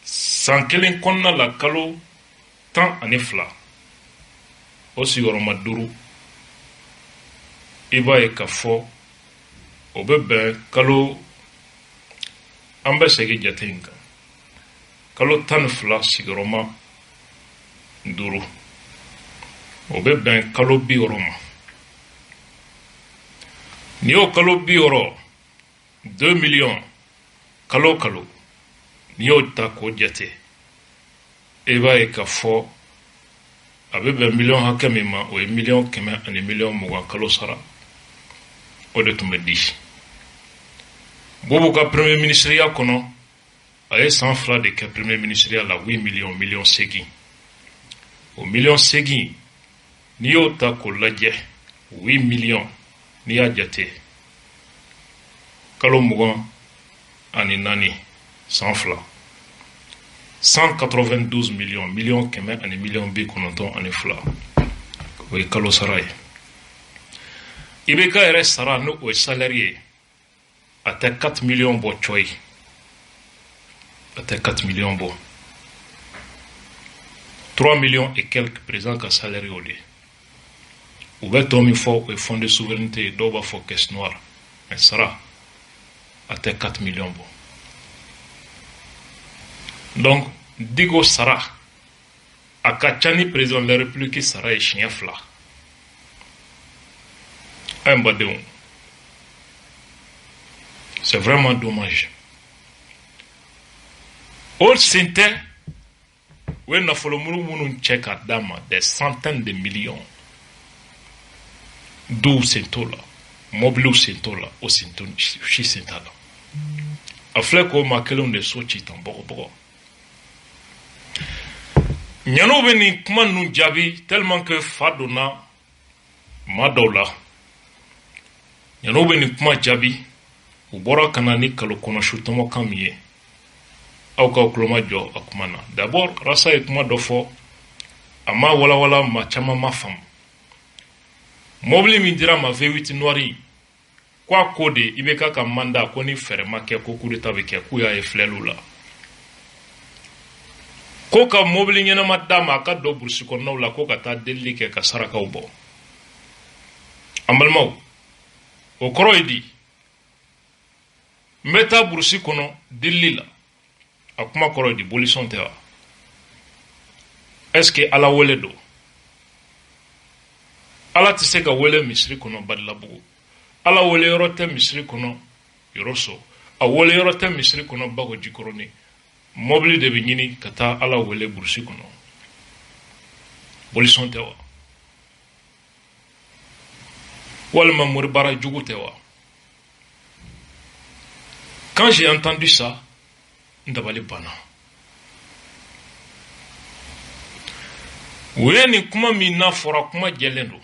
100 kelen konna la kalo, tant en effla. Aussi, au Romaduru, il va y avoir au bébé, kalo, ambassadeur jatenga. Kalo tan fila sigiroma duru o bɛ bɛn kalo 60 ma ni y'o kalo 60 2 millions kalo ni y'o ta k'o jate e b'a ye k'a fɔ a bɛ bɛn million hakɛ min ma o ye million 100 ani million 20 kalo sara o de tun bɛ di Bobo ka premier ministériya kɔnɔ a ye san fila de kɛ premier ministériya la 8 millions million 8 o million 8 n'i y'o ta k'o lajɛ 8 millions n'i y'a jate kalo 20 ani 4 san fila 192 millions million 100 ani million 92 ani fila o ye kalo sara ye IBK yɛrɛ sara n'o ye salaire ye a tɛ 4 millions bɔ coyi à 4 millions bon. 3 millions et quelques présents qu'à salaire au lieu. Ou bien Tommy Fort et fonds de souveraineté d'Oba Fort Caisse Noire. Mais sera à 4 millions bon. Donc, Digo Sara, à Kachani président de la République, Sara et chien fla. Un badéon. C'est vraiment dommage. All Sinte, when na follow munu check at dama, des centaines de millions. D'où Sintola, Moblu Sintola, au Sinton, Chi Sintala. A fleko makelon de sochi tambogo. Nyano beni kman nun jabi, tellement que Fadona, Madola. Nyano beni kman jabi, ou bora kanani kalokono shutomo kamye. Auka kloma jo akumana. D'abord, rasa et kuma dofo, ama wala ma chama ma fam. Mobili mindira ma V8 noiri. Kwa kode, IBK ka manda koni fere ma kia kukurita beke kuya e flelula. Koka mobili nyena madama ka do bursi kono la koka ta deli ke ka saraka ubo. Ambalmau. Okoro edi. Meta bursi kono deli la. Akuma koro di bolisson tewa. Est-ce que ala wele do? Ala tise ka wele misri kono badla bugu. Ala wele yorote misri kono yoroso. A wele yorote misri kono bago jikoroni. Mobili de binyini kata ala wele bursi kono. Bolisson tewa. Walma muribara jugu tewa. Quand j'ai entendu ça, ndabali bana. Weni kuma mina fora kuma jelendo.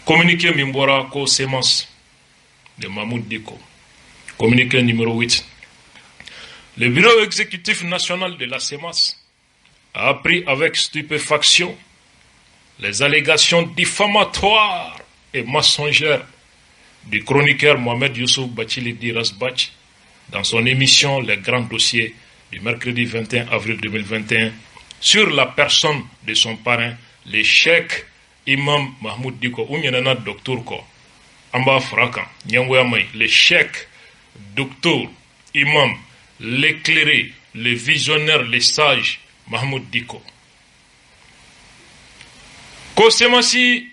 Communiqué mimbora ko semence de Mahmoud Diko. Communiqué numéro 8. Le bureau exécutif national de la SEMAS a appris avec stupéfaction les allégations diffamatoires et mensongères du chroniqueur Mohamed Youssouf Bachili Dirasbach dans son émission Les Grands Dossiers du mercredi 21 avril 2021 sur la personne de son parrain, le cheikh Imam Mahmoud Diko, ou nyenana docteur ko, amba fraka, nyangoya may, le cheikh docteur Imam l'éclairé, le visionnaire, le sage Mahmoud Dicko. Ko semasi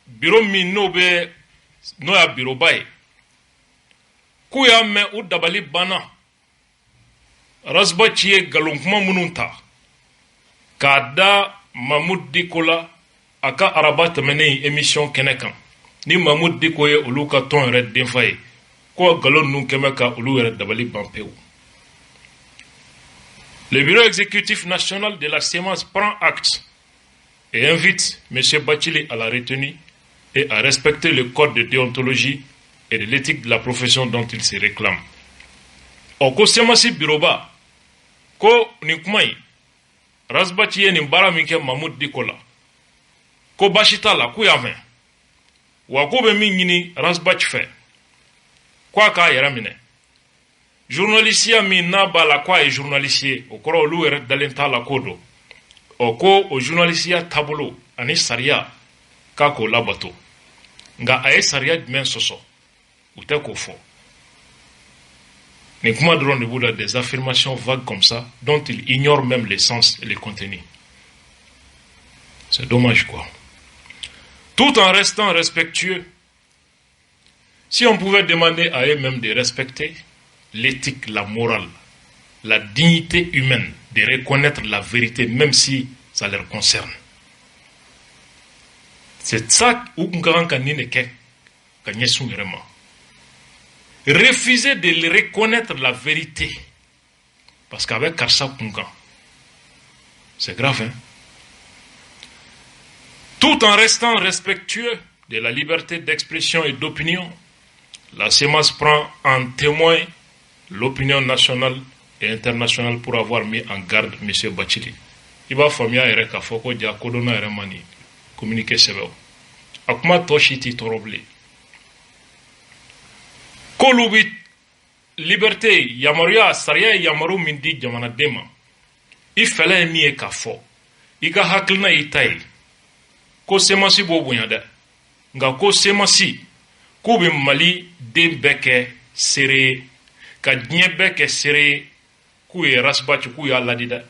bureau min n'o y'a bureau ba ye k'u y'a mɛn u dabali banna Rasba ci ye galon kuma minnu ta k'a da Mahmoud Dicko la a ka araba tɛmɛnen émission kɛnɛ kan ni Mahmoud Dicko ye olu ka tɔn yɛrɛ denfa ye ko galon ninnu kɛmɛ ka olu yɛrɛ dabali ban pewu. Le bureau exécutif national de la sémence prend acte et invite M. Bathily à la retenue et à respecter le code de déontologie et de l'éthique de la profession dont il se réclame. Ko semasi bureau ba ko ni kuma yi Rasba ci ye nin baara min kɛ Mahmoud Dicko la ko baasi t'a la k'u y'a mɛn wa k'u bɛ min ɲini Rasba ci fɛ k'a k'a yɛrɛ minɛ journaliste min n'a b'a la k'a ye journaliste ye o kɔrɔ olu yɛrɛ dalen t'a la k'o don ko o journaliste taabolo ani sariya k'a k'o labato nka a ye sariya jumɛn sɔsɔ u tɛ k'o fɔ ni kuma dɔrɔn de b'u la des affirmations vagues comme ça dont il ignore même le sens et le contenu. C'est dommage quoi. Tout en restant respectueux, si on pouvait demander à eux-mêmes de respecter l'éthique, la morale, la dignité humaine, de reconnaître la vérité même si ça leur concerne. C'est ça où on refuser de reconnaître la vérité. Parce qu'avec Karsa Kungan, c'est grave, hein? Tout en restant respectueux de la liberté d'expression et d'opinion, la CEMAS prend en témoin l'opinion nationale et internationale pour avoir mis en garde M. Bathily. Il va falloir yere ka foko dia kodona yere mani communiquer sebe. Akuma toshiti toroble. Kolubi liberté yamaruya sariya yamaru mindi jamana dema. I fele mi e ka fo. I ka haklina itai. Ko semasi bo bunyada. Nga ko semasi ko be Mali den beke sere ka dien beke sere ku e Rasba ku ya ladida.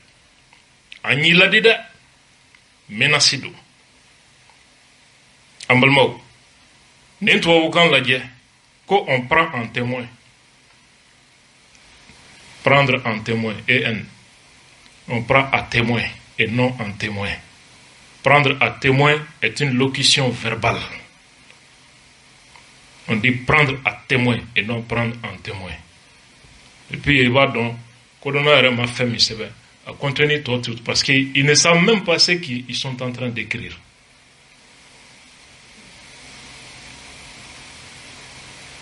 Anyi ladida menasido. Ambalmo. Nentwa wukan ladje ko on prend en témoin. Prendre en témoin EN. On prend à témoin et non en témoin. Prendre à témoin est une locution verbale. On dit prendre à témoin et non prendre en témoin. Et puis il va donc, Kodona m'a fait misère à contenir tout parce qu'ils ne savent même pas ce qu'ils sont en train d'écrire.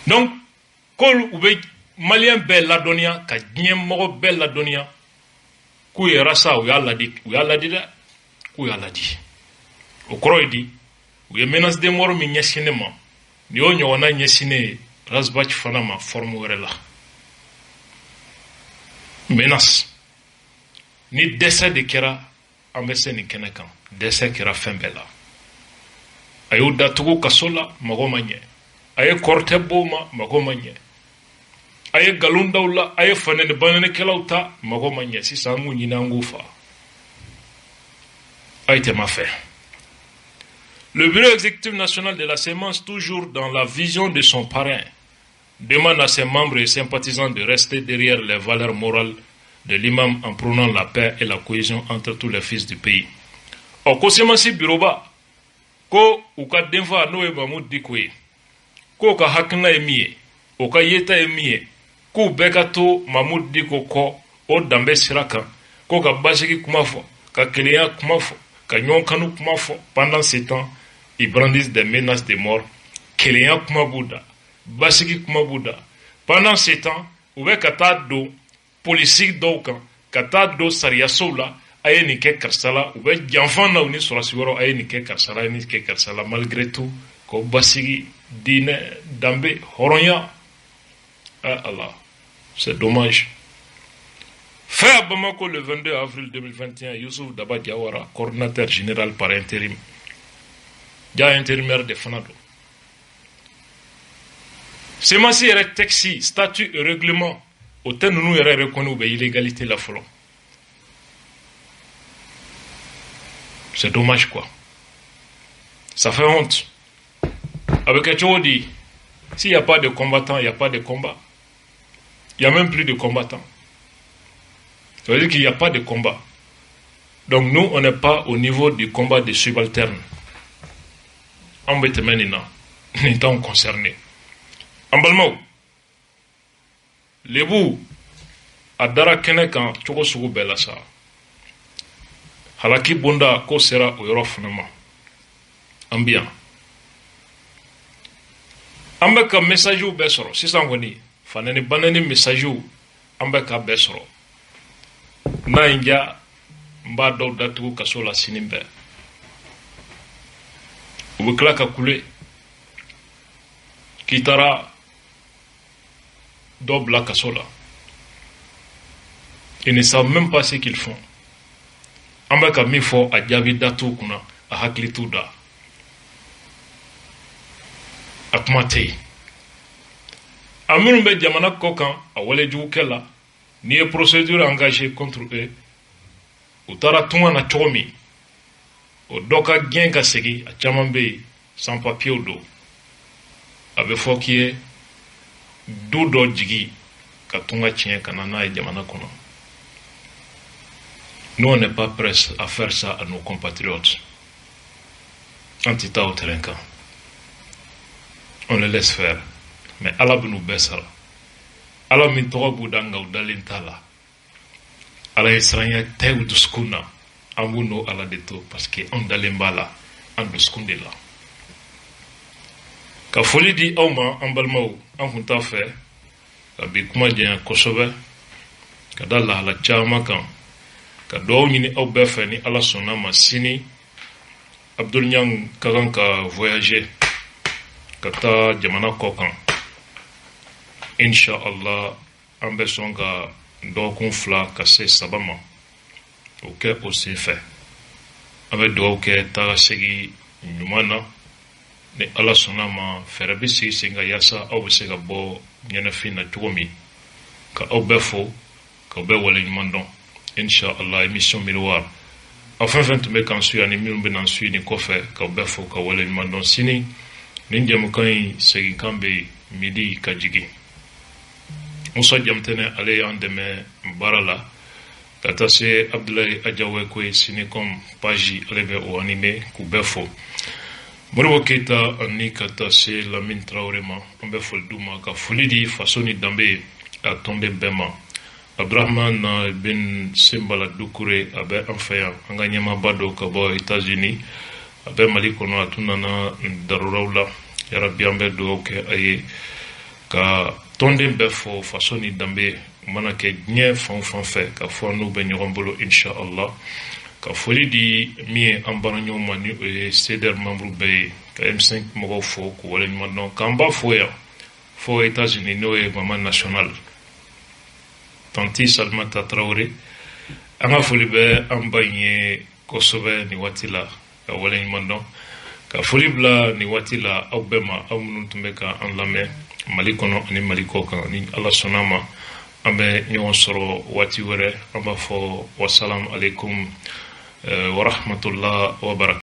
Donc, kol ube malien bel la donia, ka dien mogo bel la donia, ku rasa ou ya ladi da, ku ya ladi. O koro di, ou ye menace de mort mi nyesine ma, ni o nyona nyesine Rasba fana ma forme were la. Menace. Ni décès de kera ambese ni kenekan, décès kera fembela. Ayo datugo kasola mago manye. Aye korte boma mago manye. Aye galundawla aye fanene banene kelauta mago manye si samu nyinangu fa. Aïte ma fait. Le bureau exécutif national de la sémence, toujours dans la vision de son parrain, demande à ses membres et sympathisants de rester derrière les valeurs morales de l'imam en prônant la paix et la cohésion entre tous les fils du pays. Au Kosemasi Biroba, ko uka denfa noe Mahmoud Dicko ko ka hakna emiye, o ka yeta emiye, ko bekato Mahmoud Dicko ko o dambe siraka, ko ka basiki kumafo, ka kelea kumafo, ka nyonkanu kumafo. Pendant ce temps, ils brandissent des menaces de mort. Kelea kumabuda, basiki kumabuda. Pendant ce temps, oube kata do politique d'aucun, kata do sariyaso la, aye ni ke karsala, oube janfan na uni sorasiwaro aye ni ke karsala, ni ke karsala. Malgré tout, ko basiki dine dambe horonya. Ah Allah, c'est dommage. Fait à Bamako le 22 avril 2021, Youssouf Daba Diawara, coordinateur général par intérim, Dia intérimaire de Fanado. C'est ma sire texte, statut et règlement o tɛ ninnu yɛrɛ reconnu bɛ illégalité la fɔlɔ. C'est dommage quoi. Ça fait honte. Avec un Tchodi, s'il n'y a pas de combattants, il n'y a pas de combat. Il n'y a même plus de combattants. Ça veut dire qu'il n'y a pas de combat. Donc nous, on n'est pas au niveau du combat des subalternes. En Bétémenina, nous sommes concernés. En Balmao, les bouts, à Dara Kenekan, Tchoko Sougou Belasa. Halaki Bunda, ko sera au Yorofnama. Ambiant. An bɛ ka message bɛɛ sɔrɔ sisan kɔni fanani banani message an bɛ ka bɛɛ sɔrɔ n'a ye ja n b'a dɔw datugu kaso la sini bɛɛ u bɛ tila ka kule k'i taara dɔ bila kaso la ils ne savent même pas ce qu'ils font an bɛ ka min fɔ a jaabi da t'u kunna a hakili t'u da a kuma tɛ yen a minnu bɛ jamana kɔ kan a walejugukɛ la n'i ye procédure engagée contre eux u taara tunga na cogo min o dɔ ka gɛn ka segin a caman bɛ yen sans papier don a bɛ fɔ k'i ye du dɔ jigi ka tunga tiɲɛ ka na n'a ye jamana kɔnɔ. Nous on n'est pas prêts à faire ça à nos compatriotes. An tɛ taa au terrain kan. On le laisse faire. Mais Allah bɛ n'u bɛɛ sara. Allah min tɔgɔ b'u da nka u dalen t'a la. Allah ye siranya tɛ u dusukun na. An b'u n'o Allah de to parce que an dalen b'a la an dusukun de la. Ka foli di aw ma an balimaw an kun t'a fɛ ka bi kuma janya kosɛbɛ ka da lahala caman kan ka dugawu ɲini aw bɛɛ fɛ ni Allah sɔnna ma sini Abdul Niang ka kan ka voyager ka taa jamana kɔ kan inshallah an bɛ sɔn ka dɔgɔkun 2 ka se 3 ma o kɛ o senfɛ an bɛ dugawu kɛ taga segi ɲuman na ni Allah sɔnna ma fɛɛrɛ bɛ sigi sen kan yaasa aw bɛ se ka bɔ ɲɛnafin na cogo min ka aw bɛɛ fo ka aw bɛɛ wale ɲuman dɔn inshallah émission miroir aw fɛn fɛn tun bɛ k'an suit ani minnu bɛ n'an suit nin kɔfɛ ka aw bɛɛ fo ka wale ɲuman dɔn sini nin jamukan in seginkan bɛ midi ka jigin Musa Jamtɛnɛ ale y'an dɛmɛ baara la ka taa se Abdulayi Ajawe ko ye sini comme page ale bɛ o animé k'u bɛɛ fo Moribo Keita ani ka taa se Lamine Traoré ma an bɛ foli d'u ma ka foli di faso ni danbe a tɔnden bɛɛ ma Abdurahman bin Simbala Dukure a bɛ an fɛ yan an ka ɲɛmaaba dɔ ka bɔ États-Unis a bɛ Mali kɔnɔ a tun nana daruraw la yarabi an bɛ dugawu kɛ a ye ka tɔnden bɛɛ fɔ faso ni danbe mana kɛ diɲɛ fan o fan fɛ ka fɔ n'u bɛ ɲɔgɔn bolo inshallah ka foli di min ye an baaraɲɔgɔn ma ni o ye CDR membre bɛɛ ye ka M5 mɔgɔw fɔ k'u wale ɲuman dɔn k'an ba fo yan fo États-Unis n'o ye Mama National Tanti Salimata Traoré an ka foli bɛ an ba in ye kosɛbɛ nin waati la ka wale ɲuman dɔn ka foli bila nin waati la aw bɛɛ ma aw minnu tun bɛ ka an lamɛn Mali kɔnɔ ani Mali kɔ kan ni Allah sɔnna ma an bɛ ɲɔgɔn sɔrɔ waati wɛrɛ an b'a fɔ wasalam alaikum wa rahmatullah wa barakatuh